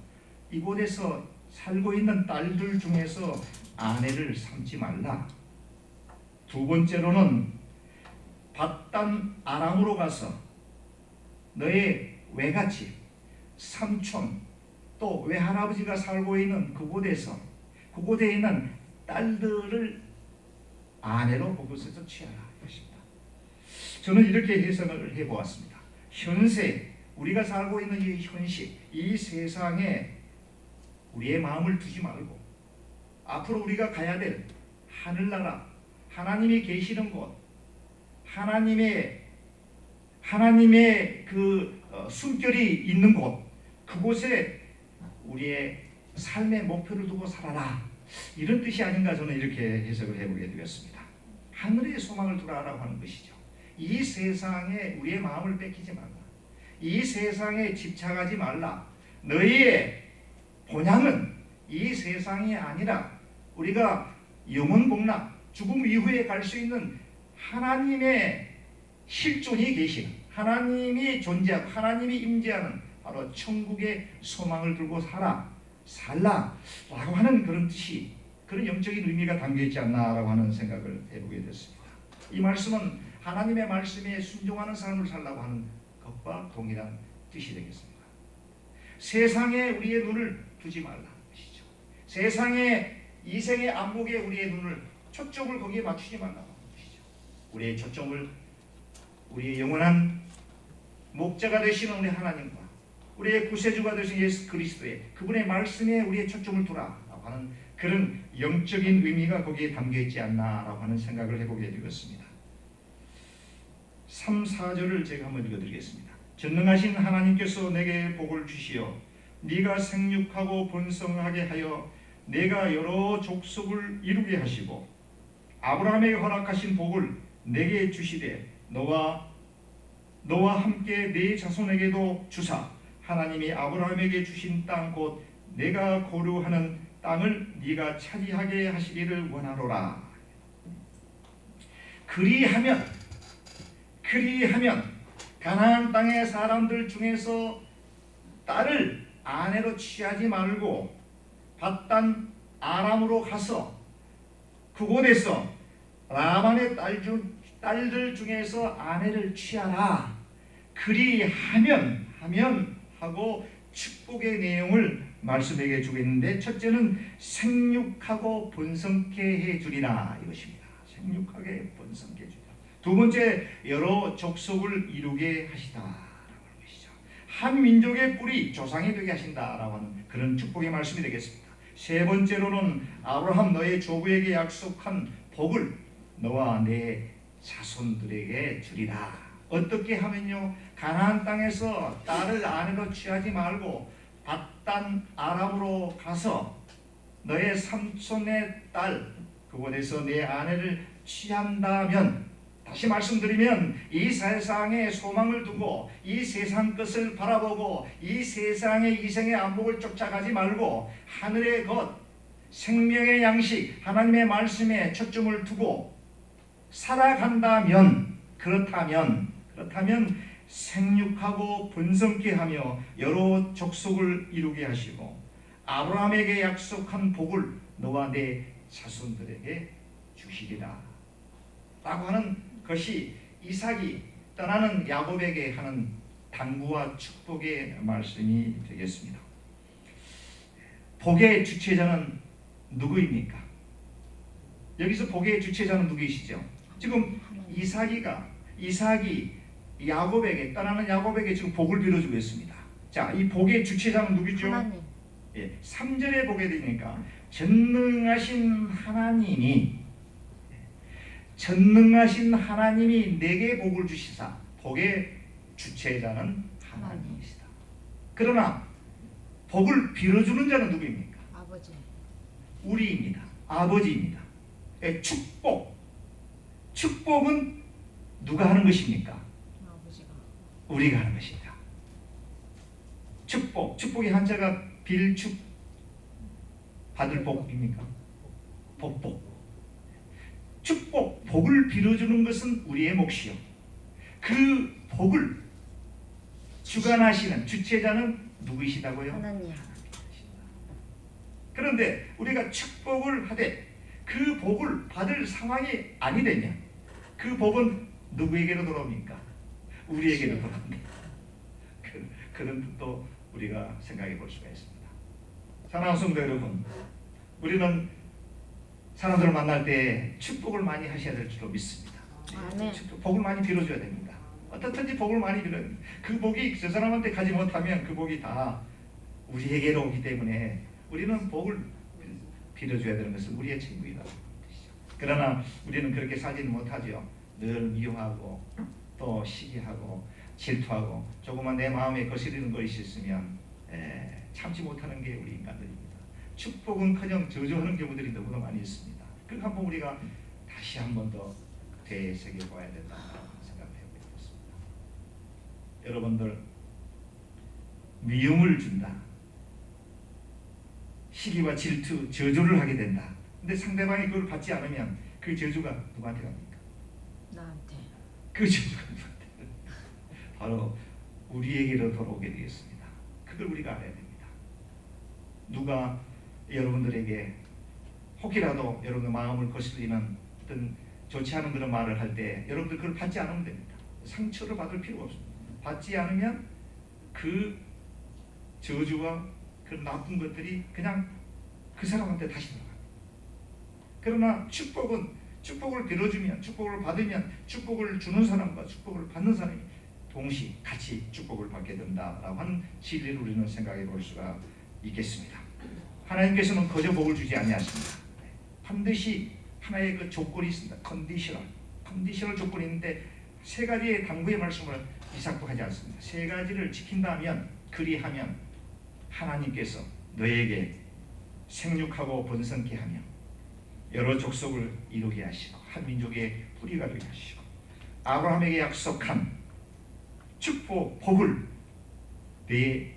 이곳에서 살고 있는 딸들 중에서 아내를 삼지 말라. 두 번째로는 밧단 아람으로 가서 너의 외갓집, 삼촌, 또 외할아버지가 살고 있는 그곳에 있는 딸들을 아내로 그곳에서 취하라 것입니다. 저는 이렇게 해석을 해보았습니다. 현세 우리가 살고 있는 이 현실, 이 세상에 우리의 마음을 두지 말고 앞으로 우리가 가야 될 하늘나라, 하나님이 계시는 곳, 하나님의 그 숨결이 있는 곳, 그곳에 우리의 삶의 목표를 두고 살아라, 이런 뜻이 아닌가 저는 이렇게 해석을 해보게 되었습니다. 하늘의 소망을 두라라고 하는 것이죠. 이 세상에 우리의 마음을 뺏기지 말라. 이 세상에 집착하지 말라. 너희의 본향은 이 세상이 아니라 우리가 영원 복락, 죽음 이후에 갈 수 있는 하나님의 실존이 계시는, 하나님이 존재하고 하나님이 임재하는 바로 천국의 소망을 들고 살라 라고 하는 그런 뜻이, 그런 영적인 의미가 담겨있지 않나라고 하는 생각을 해보게 됐습니다. 이 말씀은 하나님의 말씀에 순종하는 삶을 살라고 하는 것과 동일한 뜻이 되겠습니다. 세상에 우리의 눈을 두지 말라는 것이죠. 세상에 이 생의 안목에 우리의 눈을, 초점을 거기에 맞추지 말라고 하는 것이죠. 우리의 초점을 우리의 영원한 목자가 되시는 우리 하나님과 우리의 구세주가 되신 예수 그리스도의 그분의 말씀에 우리의 초점을 두라라고 하는 그런 영적인 의미가 거기에 담겨있지 않나라고 하는 생각을 해보게 되었습니다. 3, 4절을 제가 한번 읽어드리겠습니다. 전능하신 하나님께서 내게 복을 주시어 네가 생육하고 번성하게 하여 내가 여러 족속을 이루게 하시고 아브라함에게 허락하신 복을 내게 주시되 너와 함께 네 자손에게도 주사 하나님이 아브라함에게 주신 땅 곧 내가 거류하는 땅을 네가 차지하게 하시기를 원하노라. 그리하면 가나안 땅의 사람들 중에서 딸을 아내로 취하지 말고 밧단 아람으로 가서 그곳에서 라반의 딸들 중에서 아내를 취하라. 그리하면 하고 축복의 내용을 말씀해 주겠는데, 첫째는 생육하고 번성케 해 주리라 이것입니다. 생육하게 번성케 해 주리라. 두 번째, 여러 족속을 이루게 하시다라고 하는 것이죠. 한 민족의 뿌리, 조상이 되게 하신다라고 하는 그런 축복의 말씀이 되겠습니다. 세 번째로는 아브라함 너의 조부에게 약속한 복을 너와 내 자손들에게 주리라. 어떻게 하면요, 가나안 땅에서 딸을 아내로 취하지 말고 밧단 아람으로 가서 너의 삼촌의 딸 그곳에서 내 아내를 취한다면, 다시 말씀드리면 이 세상에 소망을 두고 이 세상 것을 바라보고 이 세상의 이생의 안목을 쫓아가지 말고 하늘의 것, 생명의 양식, 하나님의 말씀에 초점을 두고 살아간다면, 그렇다면 생육하고 번성케 하며 여러 족속을 이루게 하시고 아브라함에게 약속한 복을 너와 내 자손들에게 주시리라 라고 하는 것이 이삭이 떠나는 야곱에게 하는 당부와 축복의 말씀이 되겠습니다. 복의 주체자는 누구입니까? 여기서 복의 주체자는 누구이시죠? 지금 이삭이 야곱에게 떠나는 야곱에게 지금 복을 빌어주고 있습니다. 자, 이 복의 주체자는 누구죠? 하나님. 예, 3절에 보게 되니까 전능하신 하나님이 내게 복을 주시사 복의 주체자는 하나님이시다. 그러나 복을 빌어주는 자는 누구입니까? 아버지. 우리입니다. 아버지입니다. 예, 축복은 누가 하는 것입니까? 아버지가. 우리가 하는 것입니다. 축복의 한자가 빌축 받을 복입니까? 복복. 복을 빌어주는 것은 우리의 몫이요. 그 복을 주관하시는 주체자는 누구이시다고요? 하나님. 그런데 우리가 축복을 하되 그 복을 받을 상황이 아니 되면 그 복은 누구에게로 돌아옵니까? 우리에게로 돌아옵니다. 그런 뜻도 우리가 생각해 볼 수가 있습니다. 사랑하는 성도 여러분, 우리는 사람들을 만날 때 축복을 많이 하셔야 될 줄로 믿습니다. 아멘. 복을 많이 빌어줘야 됩니다. 어떻든지 복을 많이 빌어야 됩니다. 그 복이 저 사람한테 가지 못하면 그 복이 다 우리에게로 오기 때문에 우리는 복을 빌어줘야 되는 것은 우리의 책임이다. 그러나 우리는 그렇게 살지는 못하죠. 늘 미워하고 또 시기하고 질투하고 조금만 내 마음에 거스리는 것이 있으면 참지 못하는 게 우리 인간들입니다. 축복은커녕 저주하는 경우들이 너무나 많이 있습니다. 그걸 한번 우리가 다시 한 번 더 되새겨봐야 된다고 생각해 보겠습니다. 여러분들, 미움을 준다, 시기와 질투, 저주를 하게 된다. 근데 상대방이 그걸 받지 않으면 그 저주가 누구한테 갑니까? 나한테. 그 저주가 누구한테? 바로 우리에게로 돌아오게 되겠습니다. 그걸 우리가 알아야 됩니다. 누가 여러분들에게 혹이라도 여러분의 마음을 거스리는 어떤 좋지 않은 그런 말을 할 때 여러분들 그걸 받지 않으면 됩니다. 상처를 받을 필요가 없습니다. 받지 않으면 그 저주와 그 나쁜 것들이 그냥 그 사람한테 다시 들어갑니다. 그러나 축복을 빌어주면, 축복을 받으면 축복을 주는 사람과 축복을 받는 사람이 동시에 같이 축복을 받게 된다라고 하는 진리를 우리는 생각해 볼 수가 있겠습니다. 하나님께서는 거저 복을 주지 아니하십니다. 반드시 하나의 그 조건이 있습니다. 컨디셔널 조건이 있는데 세 가지의 당부의 말씀을 이삭도 하지 않습니다. 세 가지를 지킨다면, 그리하면 하나님께서 너에게 생육하고 번성케 하며 여러 족속을 이루게 하시고 한 민족의 뿌리가 되게 하시고 아브라함에게 약속한 축복, 복을 내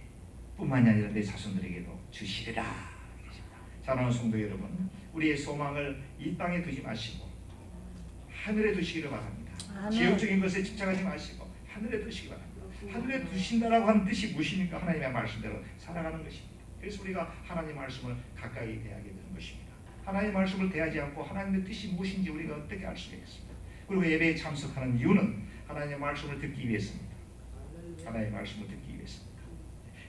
뿐만이 아니라 내 자손들에게도 주시리라. 사랑하는 성도 여러분, 우리의 소망을 이 땅에 두지 마시고 하늘에 두시기를 바랍니다. 아멘. 지역적인 것에 집착하지 마시고 하늘에 두시기 바랍니다. 하늘에 두신다라고 하는 뜻이 무엇입니까? 하나님의 말씀대로 살아가는 것입니다. 그래서 우리가 하나님의 말씀을 가까이 대하게 되는 것입니다. 하나님의 말씀을 대하지 않고 하나님의 뜻이 무엇인지 우리가 어떻게 알 수가 있습니까? 그리고 예배에 참석하는 이유는 하나님의 말씀을 듣기 위해서입니다. 하나님의 말씀을 듣기 위해서입니다.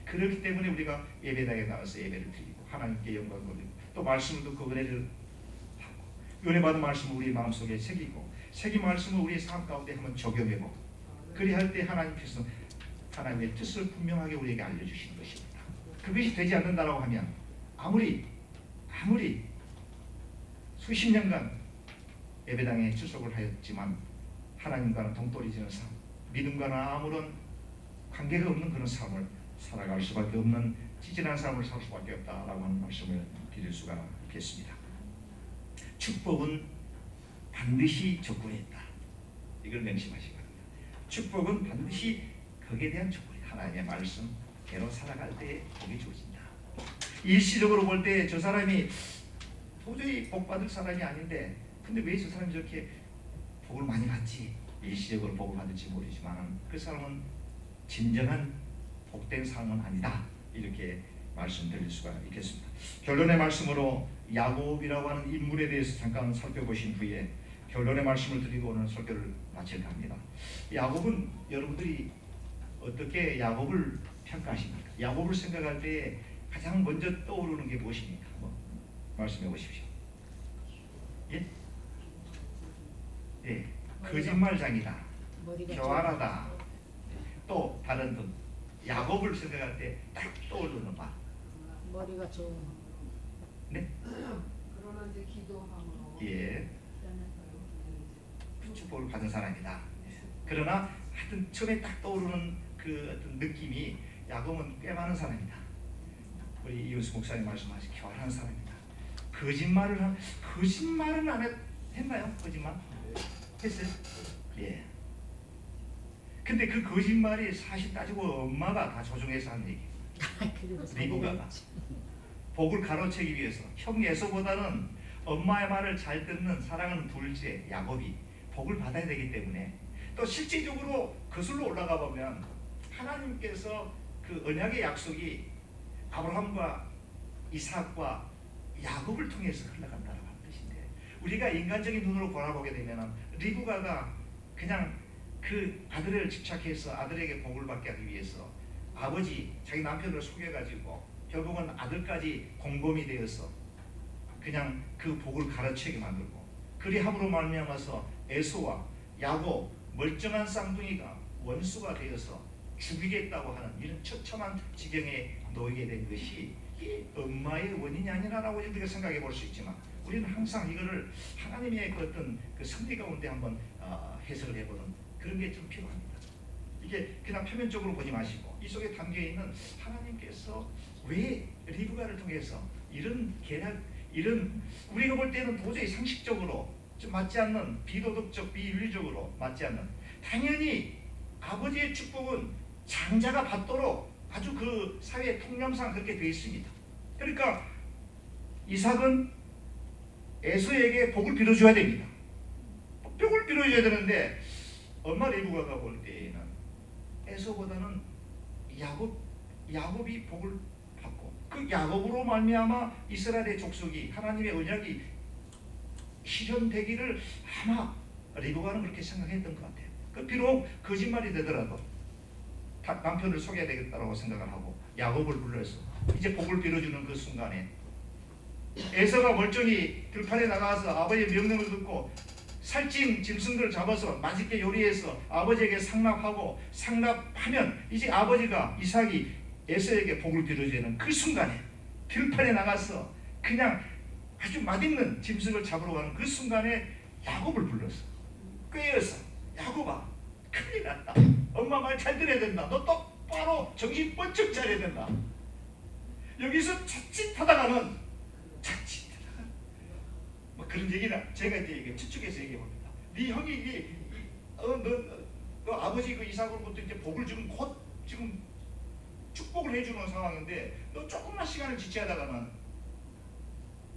그렇기 때문에 우리가 예배당에 나와서 예배를 드리고 하나님께 영광을 돌리고 또 말씀을 듣고 은혜를 하고 은혜받은 말씀을 우리 마음속에 새기고 새긴 말씀을 우리의 삶 가운데 한번 적용해보고 그리할 때 하나님께서 하나님의 뜻을 분명하게 우리에게 알려주시는 것입니다. 그것이 되지 않는다고 하면 아무리 수십 년간 예배당에 출석을 하였지만 하나님과는 동떨어지는 삶, 믿음과는 아무런 관계가 없는 그런 삶을 살아갈 수밖에 없는 찌질한 삶을 살 수밖에 없다라고 하는 말씀을 드릴 수가 있겠습니다. 축복은 반드시 조건이 있다. 이걸 명심하시기 바랍니다. 축복은 반드시 거기에 대한 조건이 하나님의 말씀대로 살아갈 때 복이 주어진다. 일시적으로 볼 때 저 사람이 도저히 복 받을 사람이 아닌데 근데 왜 저 사람이 저렇게 복을 많이 받지? 일시적으로 복을 받을지 모르지만 그 사람은 진정한 복된 삶은 아니다. 이렇게 말씀드릴 수가 있겠습니다. 결론의 말씀으로 야곱이라고 하는 인물에 대해서 잠깐 살펴보신 후에 결론의 말씀을 드리고 오늘 설교를 마칠까 합니다. 야곱은 여러분들이 어떻게 야곱을 평가하십니까? 야곱을 생각할 때 가장 먼저 떠오르는 게 무엇입니까? 한번 말씀해 보십시오. 예? 예, 거짓말장이다, 머리가 교활하다, 또 다른 분 야곱을 생각할 때 딱 떠오르는 말. 머리가 좋은. 네? 그러나 이제 기도함으로 예. 축복을 받은 사람이다. 그러나 하여튼 처음에 딱 떠오르는 그 어떤 느낌이 야곱은 꽤 많은 사람이다. 우리 이윤수 목사님 말씀하신 교활한 사람이다. 거짓말은 안 했나요? 거짓말? 했어요? 예. 근데 그 거짓말이 사실 따지고 엄마가 다 조종해서 한 얘기. 리브가가 복을 가로채기 위해서 형 에서보다는 엄마의 말을 잘 듣는 사랑하는 둘째 야곱이 복을 받아야 되기 때문에 또 실제적으로 거슬러 올라가 보면 하나님께서 그 언약의 약속이 아브라함과 이삭과 야곱을 통해서 흘러간다는 뜻인데 우리가 인간적인 눈으로 바라보게 되면 리브가가 그냥 그 아들을 집착해서 아들에게 복을 받게 하기 위해서 아버지 자기 남편을 속여가지고 결국은 아들까지 공범이 되어서 그냥 그 복을 가로채게 만들고 그리함으로 말미암아서 에서와 야곱 멀쩡한 쌍둥이가 원수가 되어서 죽이겠다고 하는 이런 처참한 지경에 놓이게 된 것이 이 엄마의 원인이 아니라라고 우리가 생각해 볼 수 있지만 우리는 항상 이거를 하나님의 그 어떤 그 섭리 가운데 한번 해석을 해보는 그런 게 좀 필요합니다. 이게 그냥 표면적으로 보지 마시고 이 속에 담겨 있는 하나님께서 왜 리브가를 통해서 이런 계략, 이런 우리가 볼 때는 도저히 상식적으로 좀 맞지 않는 비도덕적, 비윤리적으로 맞지 않는 당연히 아버지의 축복은 장자가 받도록 아주 그 사회 통념상 그렇게 되어 있습니다. 그러니까 이삭은 에서에게 복을 빌어줘야 됩니다. 복을 빌어줘야 되는데 엄마 리브가가 볼 때에는 에서보다는 야곱이 복을 받고 그 야곱으로 말미암아 이스라엘의 족속이 하나님의 언약이 실현되기를 아마 리브가는 그렇게 생각했던 것 같아요. 그 비록 거짓말이 되더라도 남편을 속여야 되겠다고 생각을 하고 야곱을 불러서 이제 복을 빌어주는 그 순간에 에서가 멀쩡히 들판에 나가서 아버지의 명령을 듣고 살찐 짐승들을 잡아서 맛있게 요리해서 아버지에게 상납하면 이제 아버지가 이삭이 에서에게 복을 빌어주는 그 순간에 들판에 나가서 그냥 아주 맛있는 짐승을 잡으러 가는 그 순간에 야곱을 불렀어. 꾀어서 야곱아 큰일 났다. 엄마 말 잘 들어야 된다. 너 똑바로 정신 번쩍 차려야 된다. 여기서 자칫하다가는 뭐 그런 얘기나 제가 이제 추측해서 얘기해 봅니다. 네 형이 너 아버지 그 이삭으로부터 이제 복을 지금 곧 지금 축복을 해주는 상황인데 너 조금만 시간을 지체하다가는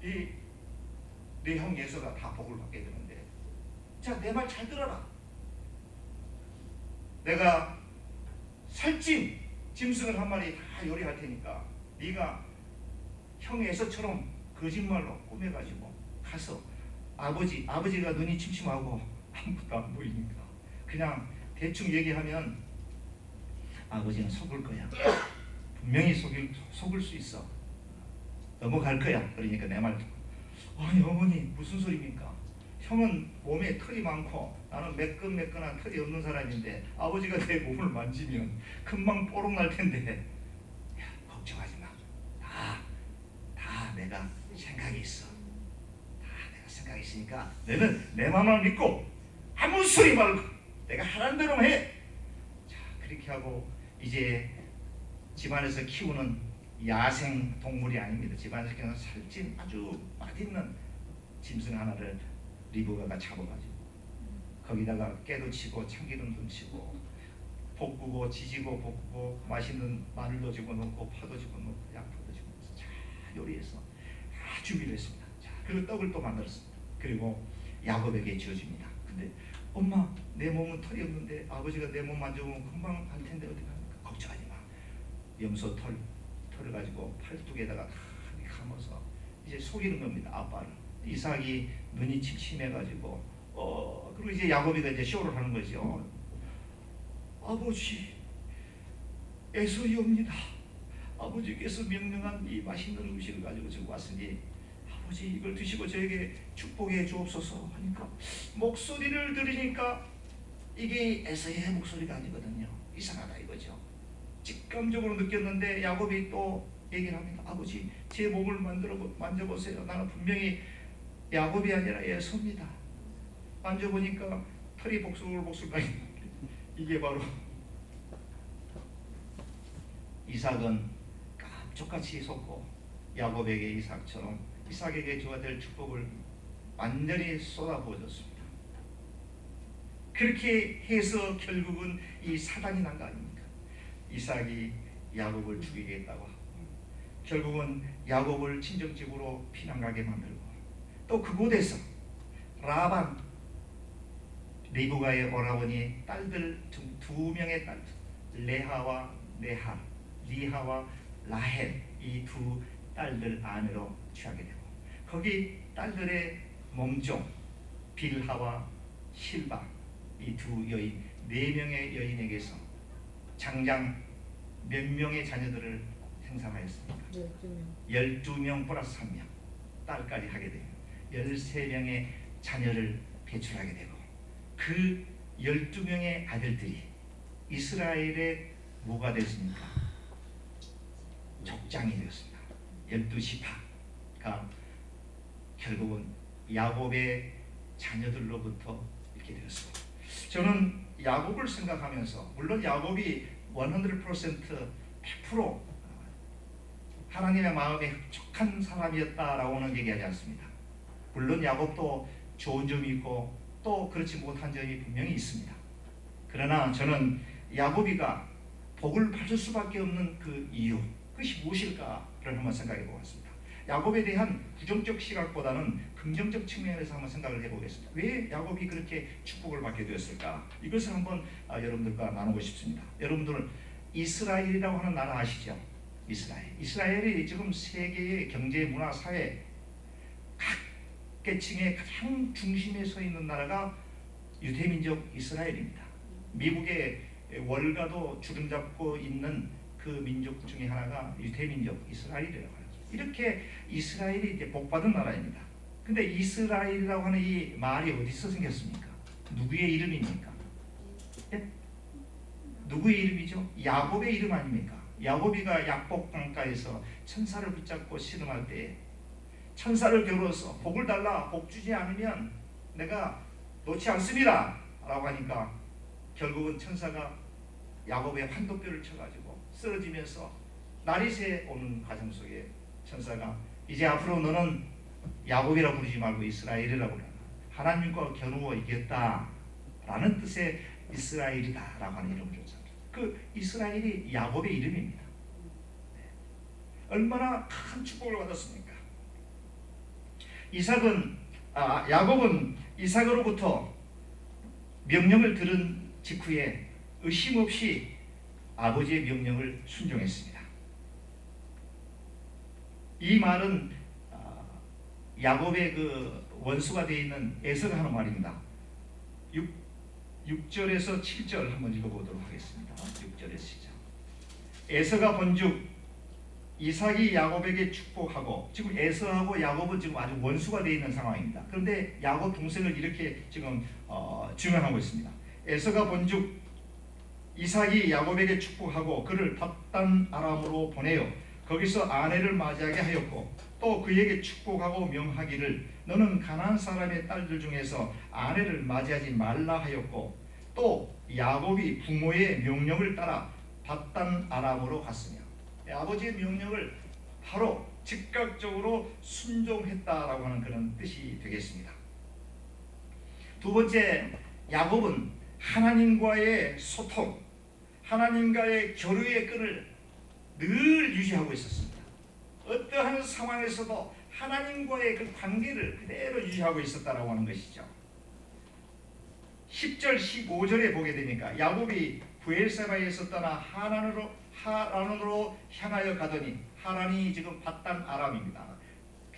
내 형 예서가 다 복을 받게 되는데 자 내 말 잘 들어라. 내가 살찐 짐승을 한 마리 다 요리할 테니까 네가 형 예서처럼 거짓말로 꾸며가지고 가서 아버지가 눈이 침침하고 아무것도 안 보이니까 그냥 대충 얘기하면 아버지는 속을 거야. 분명히 속을 수 있어. 넘어갈 거야. 그러니까 내 말 듣고 아니 어머니 무슨 소리입니까? 형은 몸에 털이 많고 나는 매끈매끈한 털이 없는 사람인데 아버지가 내 몸을 만지면 금방 뽀록 날 텐데 야, 걱정하지 마. 다 내가 생각이 있어. 내가 생각이 있으니까 너는 내 마음을 믿고 아무 소리 말고 내가 하라는 대로 해. 자 그렇게 하고 이제 집안에서 키우는 야생 동물이 아닙니다. 집안에서 키우는 살찐 아주 맛있는 짐승 하나를 리브가가 잡아가지고 거기다가 깨도 치고 참기름도 치고 볶고 지지고 볶고 맛있는 마늘도 집어넣고 파도 집어넣고 양파도 집어넣어서 잘 요리해서 다 준비를 했습니다. 자, 그리고 떡을 또 만들었습니다. 그리고 야곱에게 지어줍니다. 근데 엄마 내 몸은 털이 없는데 아버지가 내 몸 만져보면 금방 갈 텐데 어디 갑니까? 걱정하지 마. 염소 털을 가지고 팔뚝에다가 다 감아서 이제 속이는 겁니다. 아빠를. 이삭이 눈이 침침해가지고 그리고 이제 야곱이가 이제 쇼를 하는 거죠. 아버지 에서이옵니다. 아버지께서 명령한 이 맛있는 음식을 가지고 지금 왔으니 아버지 이걸 드시고 저에게 축복해 주옵소서 하니까 목소리를 들으니까 이게 에서의 목소리가 아니거든요. 이상하다 이거죠. 직감적으로 느꼈는데 야곱이 또 얘기를 합니다. 아버지, 제 몸을 만져보세요. 나는 분명히 야곱이 아니라 에서입니다. 만져보니까 털이 복슬복슬 이게 바로 이삭은 깜짝같이 속고 야곱에게 이삭에게 줘야 될 축복을 완전히 쏟아부어줬습니다. 그렇게 해서 결국은 이 사단이 난 거 아닙니까? 이삭이 야곱을 죽이겠다고 하고 결국은 야곱을 친정집으로 피난가게 만들고 또 그곳에서 라반 리브가의 오라버니 딸들 두 명의 딸들 레하와 네하, 리하와 라헬 이 두 딸들 아내로 취하게 되고 거기 딸들의 몸종 빌하와 실바 이 두 여인 네 명의 여인에게서 장장 몇 명의 자녀들을 생산하였습니까? 12명 플러스 1명 딸까지 하게 되면 13명의 자녀를 배출하게 되고 그 12명의 아들들이 이스라엘의 뭐가 됐습니까? 족장이 되었습니다. 12지파가 결국은 야곱의 자녀들로부터 이렇게 되었습니다. 저는 야곱을 생각하면서 물론 야곱이 100% 하나님의 마음에 흡족한 사람이었다라고는 얘기하지 않습니다. 물론 야곱도 좋은 점이 있고 또 그렇지 못한 점이 분명히 있습니다. 그러나 저는 야곱이가 복을 받을 수밖에 없는 그 이유 그것이 무엇일까를 한번 생각해 보겠습니다. 야곱에 대한 부정적 시각보다는 긍정적 측면에서 한번 생각을 해보겠습니다. 왜 야곱이 그렇게 축복을 받게 되었을까? 이것을 한번 여러분들과 나누고 싶습니다. 여러분들 이스라엘이라고 하는 나라 아시죠? 이스라엘이 지금 세계의 경제, 문화, 사회 각 계층의 가장 중심에 서 있는 나라가 유대민족 이스라엘입니다. 미국의 월가도 주름잡고 있는 그 민족 중에 하나가 유대민족 이스라엘이라고 하죠. 이렇게 이스라엘이 이제 복받은 나라입니다. 근데 이스라엘이라고 하는 이 말이 어디서 생겼습니까? 누구의 이름입니까? 예? 누구의 이름이죠? 야곱의 이름 아닙니까? 야곱이가 약복 강가에서 천사를 붙잡고 씨름할 때 천사를 겨루어서 복을 달라, 복 주지 않으면 내가 놓지 않습니다 라고 하니까 결국은 천사가 야곱의 환도뼈를 쳐가지고 쓰러지면서 날이 새 오는 과정 속에 천사가 이제 앞으로 너는 야곱이라 부르지 말고 이스라엘이라고 부르라. 하나님과 겨누어 이겼다 라는 뜻의 이스라엘이다 라고 하는 이름을 줬습니다. 그 이스라엘이 야곱의 이름입니다. 얼마나 큰 축복을 받았습니까? 야곱은 이삭으로부터 명령을 들은 직후에 의심 없이 아버지의 명령을 순종했습니다. 이 말은 야곱의 그 원수가 되어 있는 에서가 하는 말입니다. 6절에서 7절 한번 읽어보도록 하겠습니다. 6절에서 시작. 에서가 본즉 이삭이 야곱에게 축복하고 지금 에서하고 야곱은 지금 아주 원수가 되어 있는 상황입니다. 그런데 야곱 동생을 이렇게 지금 증언하고 있습니다. 에서가 본즉 이삭이 야곱에게 축복하고 그를 밧단 아람으로 보내어 거기서 아내를 맞이하게 하였고 또 그에게 축복하고 명하기를 너는 가나안 사람의 딸들 중에서 아내를 맞이하지 말라 하였고 또 야곱이 부모의 명령을 따라 밧단 아람으로 갔으며 아버지의 명령을 바로 즉각적으로 순종했다라고 하는 그런 뜻이 되겠습니다. 두 번째, 야곱은 하나님과의 소통, 하나님과의 교류의 끈을 늘 유지하고 있었습니다. 어떠한 상황에서도 하나님과의 그 관계를 그대로 유지하고 있었다라고 하는 것이죠. 10절 15절에 보게 되니까 야곱이 브엘세바에서 떠나 하란으로 향하여 가더니 하란이 지금 밧단 아람입니다.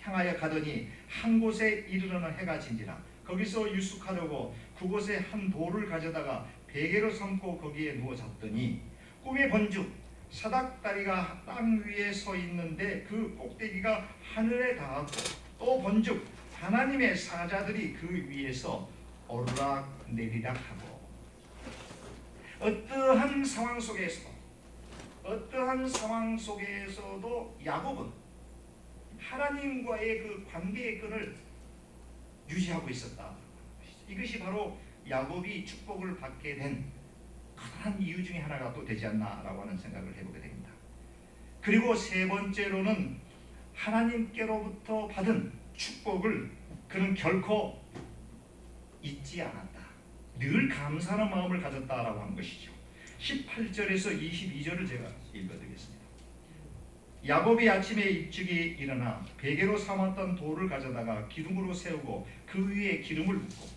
향하여 가더니 한 곳에 이르러는 해가 진지라 거기서 유숙하려고 그곳에 한 돌을 가져다가 베개로 삼고 거기에 누워 잤더니 꿈에 본즉 사닥다리가 땅 위에 서 있는데 그 꼭대기가 하늘에 닿았고 또 본즉 하나님의 사자들이 그 위에서 오르락 내리락 하고 어떠한 상황 속에서도 야곱은 하나님과의 그 관계의 끈을 유지하고 있었다. 이것이 바로 야곱이 축복을 받게 된 커다란 이유 중에 하나가 또 되지 않나라고 하는 생각을 해보게 됩니다. 그리고 세 번째로는 하나님께로부터 받은 축복을 그는 결코 잊지 않았다. 늘 감사하는 마음을 가졌다라고 하는 것이죠. 18절에서 22절을 제가 읽어드리겠습니다. 야곱이 아침에 일찍이 일어나 베개로 삼았던 돌을 가져다가 기둥으로 세우고 그 위에 기름을 붓고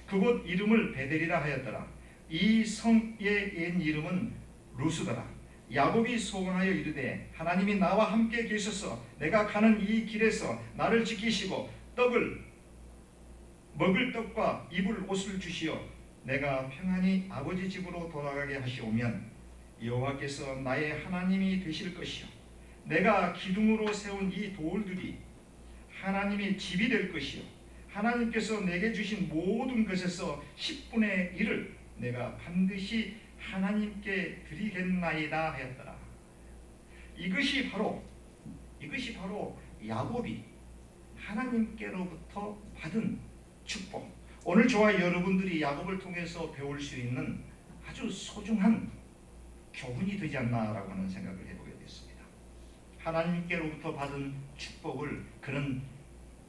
그곳 이름을 베델이라 하였더라. 이 성의 옛 이름은 루스더라. 야곱이 소원하여 이르되 하나님이 나와 함께 계셔서 내가 가는 이 길에서 나를 지키시고 먹을 떡과 입을 옷을 주시어 내가 평안히 아버지 집으로 돌아가게 하시오면 여호와께서 나의 하나님이 되실 것이요 내가 기둥으로 세운 이 돌들이 하나님의 집이 될 것이요 하나님께서 내게 주신 모든 것에서 10분의 1을 내가 반드시 하나님께 드리겠나이다 하였더라. 이것이 바로 야곱이 하나님께로부터 받은 축복. 오늘 저와 여러분들이 야곱을 통해서 배울 수 있는 아주 소중한 교훈이 되지 않나라고 하는 생각을 해보게 됐습니다. 하나님께로부터 받은 축복을 그는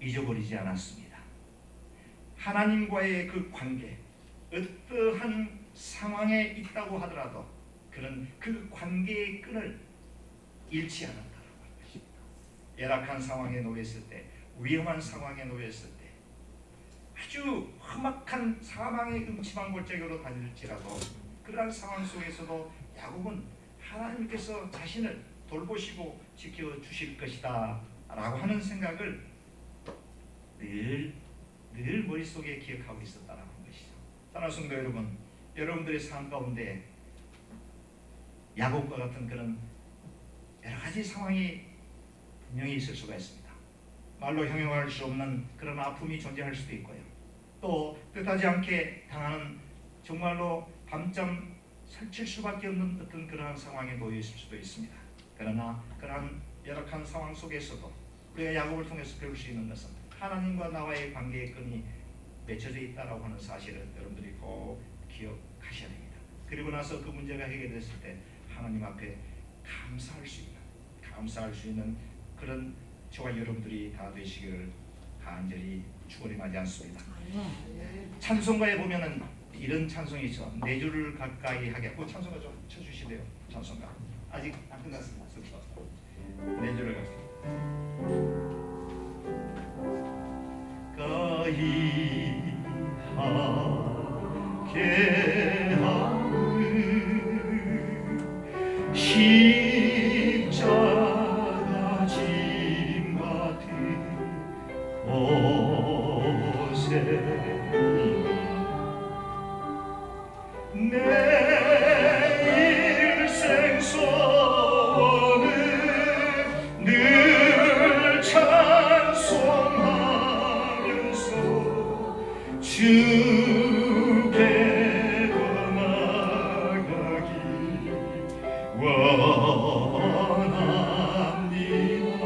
잊어버리지 않았습니다. 하나님과의 그 관계, 어떠한 상황에 있다고 하더라도 그는 그 관계의 끈을 잃지 않았다라고 하는 것입니다. 열악한 상황에 놓였을 때, 위험한 상황에 놓였을 때, 아주 험악한 사망의 음침한 골짜기로 다닐지라도 그러한 상황 속에서도 야곱은 하나님께서 자신을 돌보시고 지켜주실 것이다 라고 하는 생각을 늘 머릿속에 기억하고 있었다라는 것이죠. 사랑하는 성도 여러분, 여러분들의 삶 가운데 야곱과 같은 그런 여러 가지 상황이 분명히 있을 수가 있습니다. 말로 형용할 수 없는 그런 아픔이 존재할 수도 있고요. 또 뜻하지 않게 당하는 정말로 밤잠 설칠 수밖에 없는 어떤 그러한 상황에 놓여 있을 수도 있습니다. 그러나 그러한 열악한 상황 속에서도 우리가 야곱을 통해서 배울 수 있는 것은 하나님과 나와의 관계의 끈이 맺혀져 있다라고 하는 사실을 여러분들이 꼭 기억하셔야 됩니다. 그리고 나서 그 문제가 해결됐을 때 하나님 앞에 감사할 수 있는 그런 저와 여러분들이 다 되시기를 간절히 축원하지 않습니다. 찬송가에 보면은 이런 찬송이 있죠. 내 주를 가까이 하게. 그 찬송가 좀 쳐주시대요. 찬송가 아직 안 끝났습니다. 내 주를 가까이 하게 하는 십자가 짐 같은 곳에 내 일생 소원은 늘 찬송하면서 주께로 나가기 원합니다.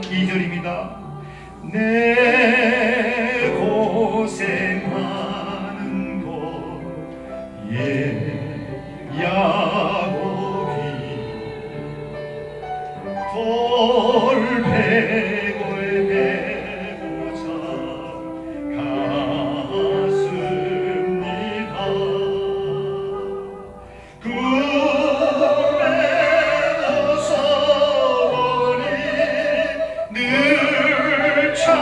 2절입니다. 내 고생하는 곳 야곱이 돌베고에 베고자 갔습니다. 꿈에 어서오니 늘 찬송하면서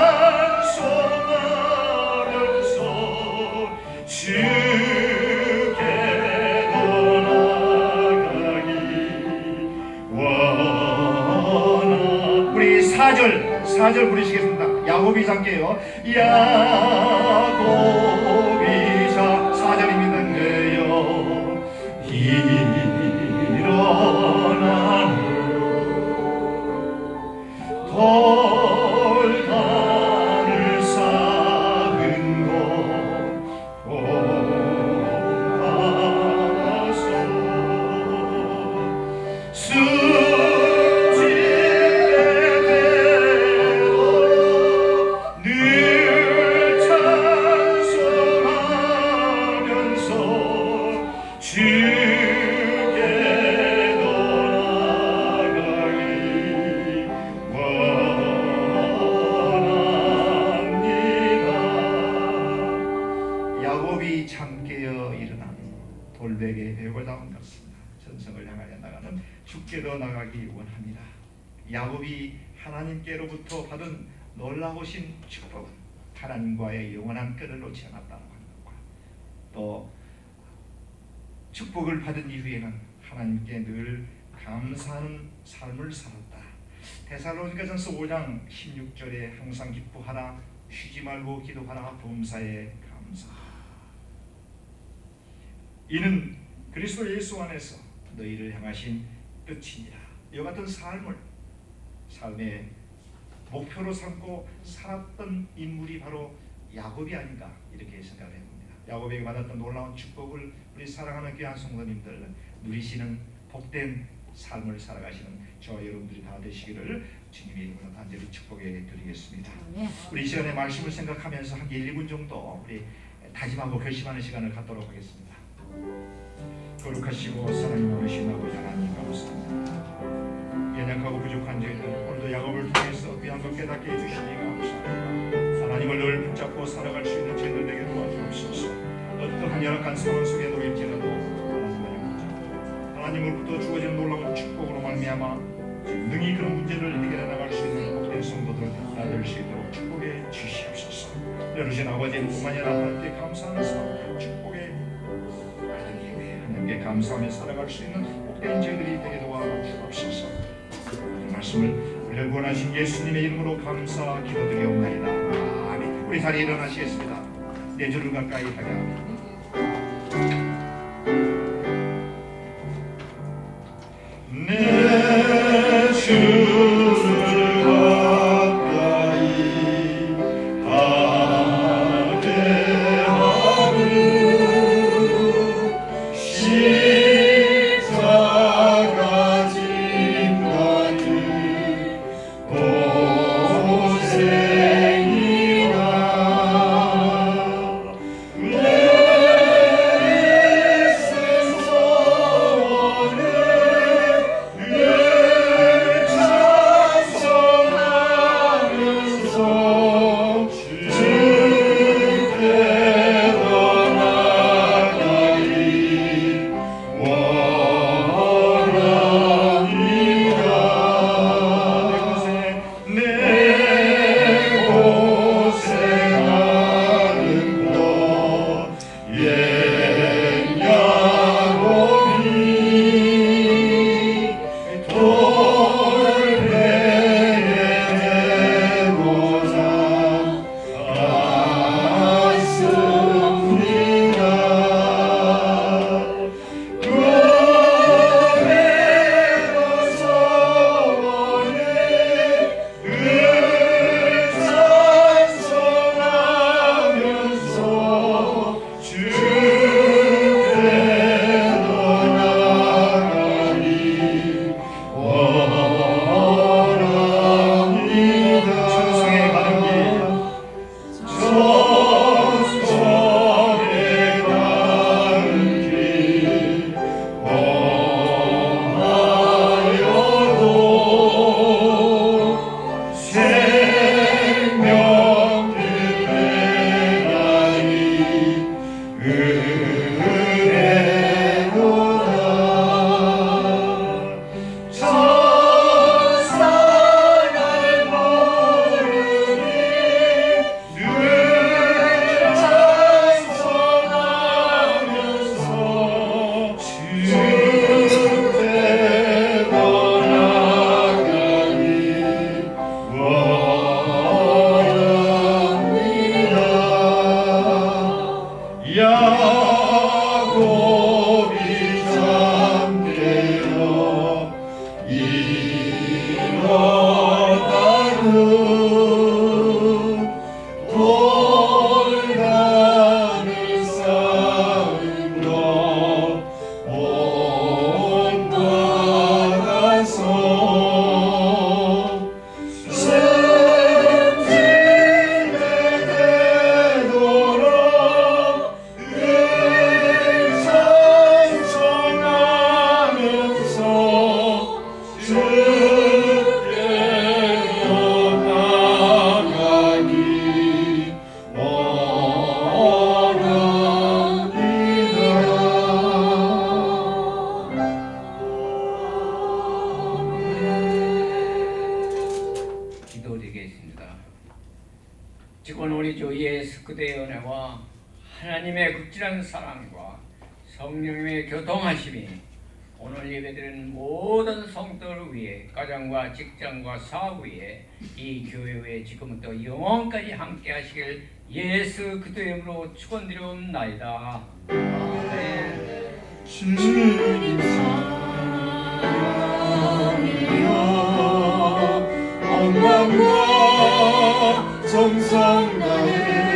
우리 4절 부르시겠습니다. 야곱이 잠게요. 야곱이 자 4절입니다. 내여 일어나는 돌단을 쌓은 곳 공하소 돌베개 베고 나온 같습니다. 전성을 향하여 나가는 주께로 나가기 원합니다. 야곱이 하나님께로부터 받은 놀라우신 축복은 하나님과의 영원한 끈을 놓지 않았다는 것과 또 축복을 받은 이후에는 하나님께 늘 감사하는 삶을 살았다. 데살로니가전서 5장 16절에 항상 기뻐하라, 쉬지 말고 기도하라, 범사에 감사. 이는 그리스도 예수 안에서 너희를 향하신 뜻이니라. 이와 같은 삶의 목표로 삼고 살았던 인물이 바로 야곱이 아닌가 이렇게 생각을 해봅니다. 야곱에게 받았던 놀라운 축복을 우리 사랑하는 귀한 성도님들 누리시는 복된 삶을 살아가시는 저와 여러분들이 다 되시기를 주님의 이름으로 간절히 축복해 드리겠습니다. 우리 이 시간에 말씀을 생각하면서 한 1, 2분 정도 우리 다짐하고 결심하는 시간을 갖도록 하겠습니다. 거룩하시고 사랑이 많으신 아버지 하나님 감사합니다. 연약하고 부족한 저희들 오늘도 야곱을 통해서 귀한 것 깨닫게 해주시니 감사합니다. 하나님을 늘 붙잡고 살아갈 수 있는 저희들 되게 도와주옵소서. 어떠한 열악한 상황 속에 놓일지라도 하나님으로부터 주어지는 놀라운 축복으로 말미암아 능히 그런 문제를 해결해 나갈 수 있는 복된 성도들 다 될 수 있도록 축복해 주시옵소서. 여러신 아버지는 뿐만 아니라 하나님께 감사하면서 축복의 아들님의 하나님께 감사하며 살아갈 수 있는 복된 저희들이 되게 도와주옵소서. 이 말씀을 우리를 구원하신 예수님의 이름으로 감사 기도드리옵나이다. 아멘. 우리 자리에 일어나시겠습니다. 내 주를 가까이 하게 합니다. 내 주를 가까이 하게 하는 십자가 짐가는 고생이라 높은 우리 주 예수 그리스도의 은혜와 하나님의 극진한 사랑과 성령님의 교통하심이 오늘 예배드리는 모든 성도를 위해 가정과 직장과 사업 위에 이 교회 위에 지금부터 영원까지 함께 하시길 예수 그리스도의 이름으로 축원드리옵나이다. 아멘. 주님 사랑이여 영광과 정성 나의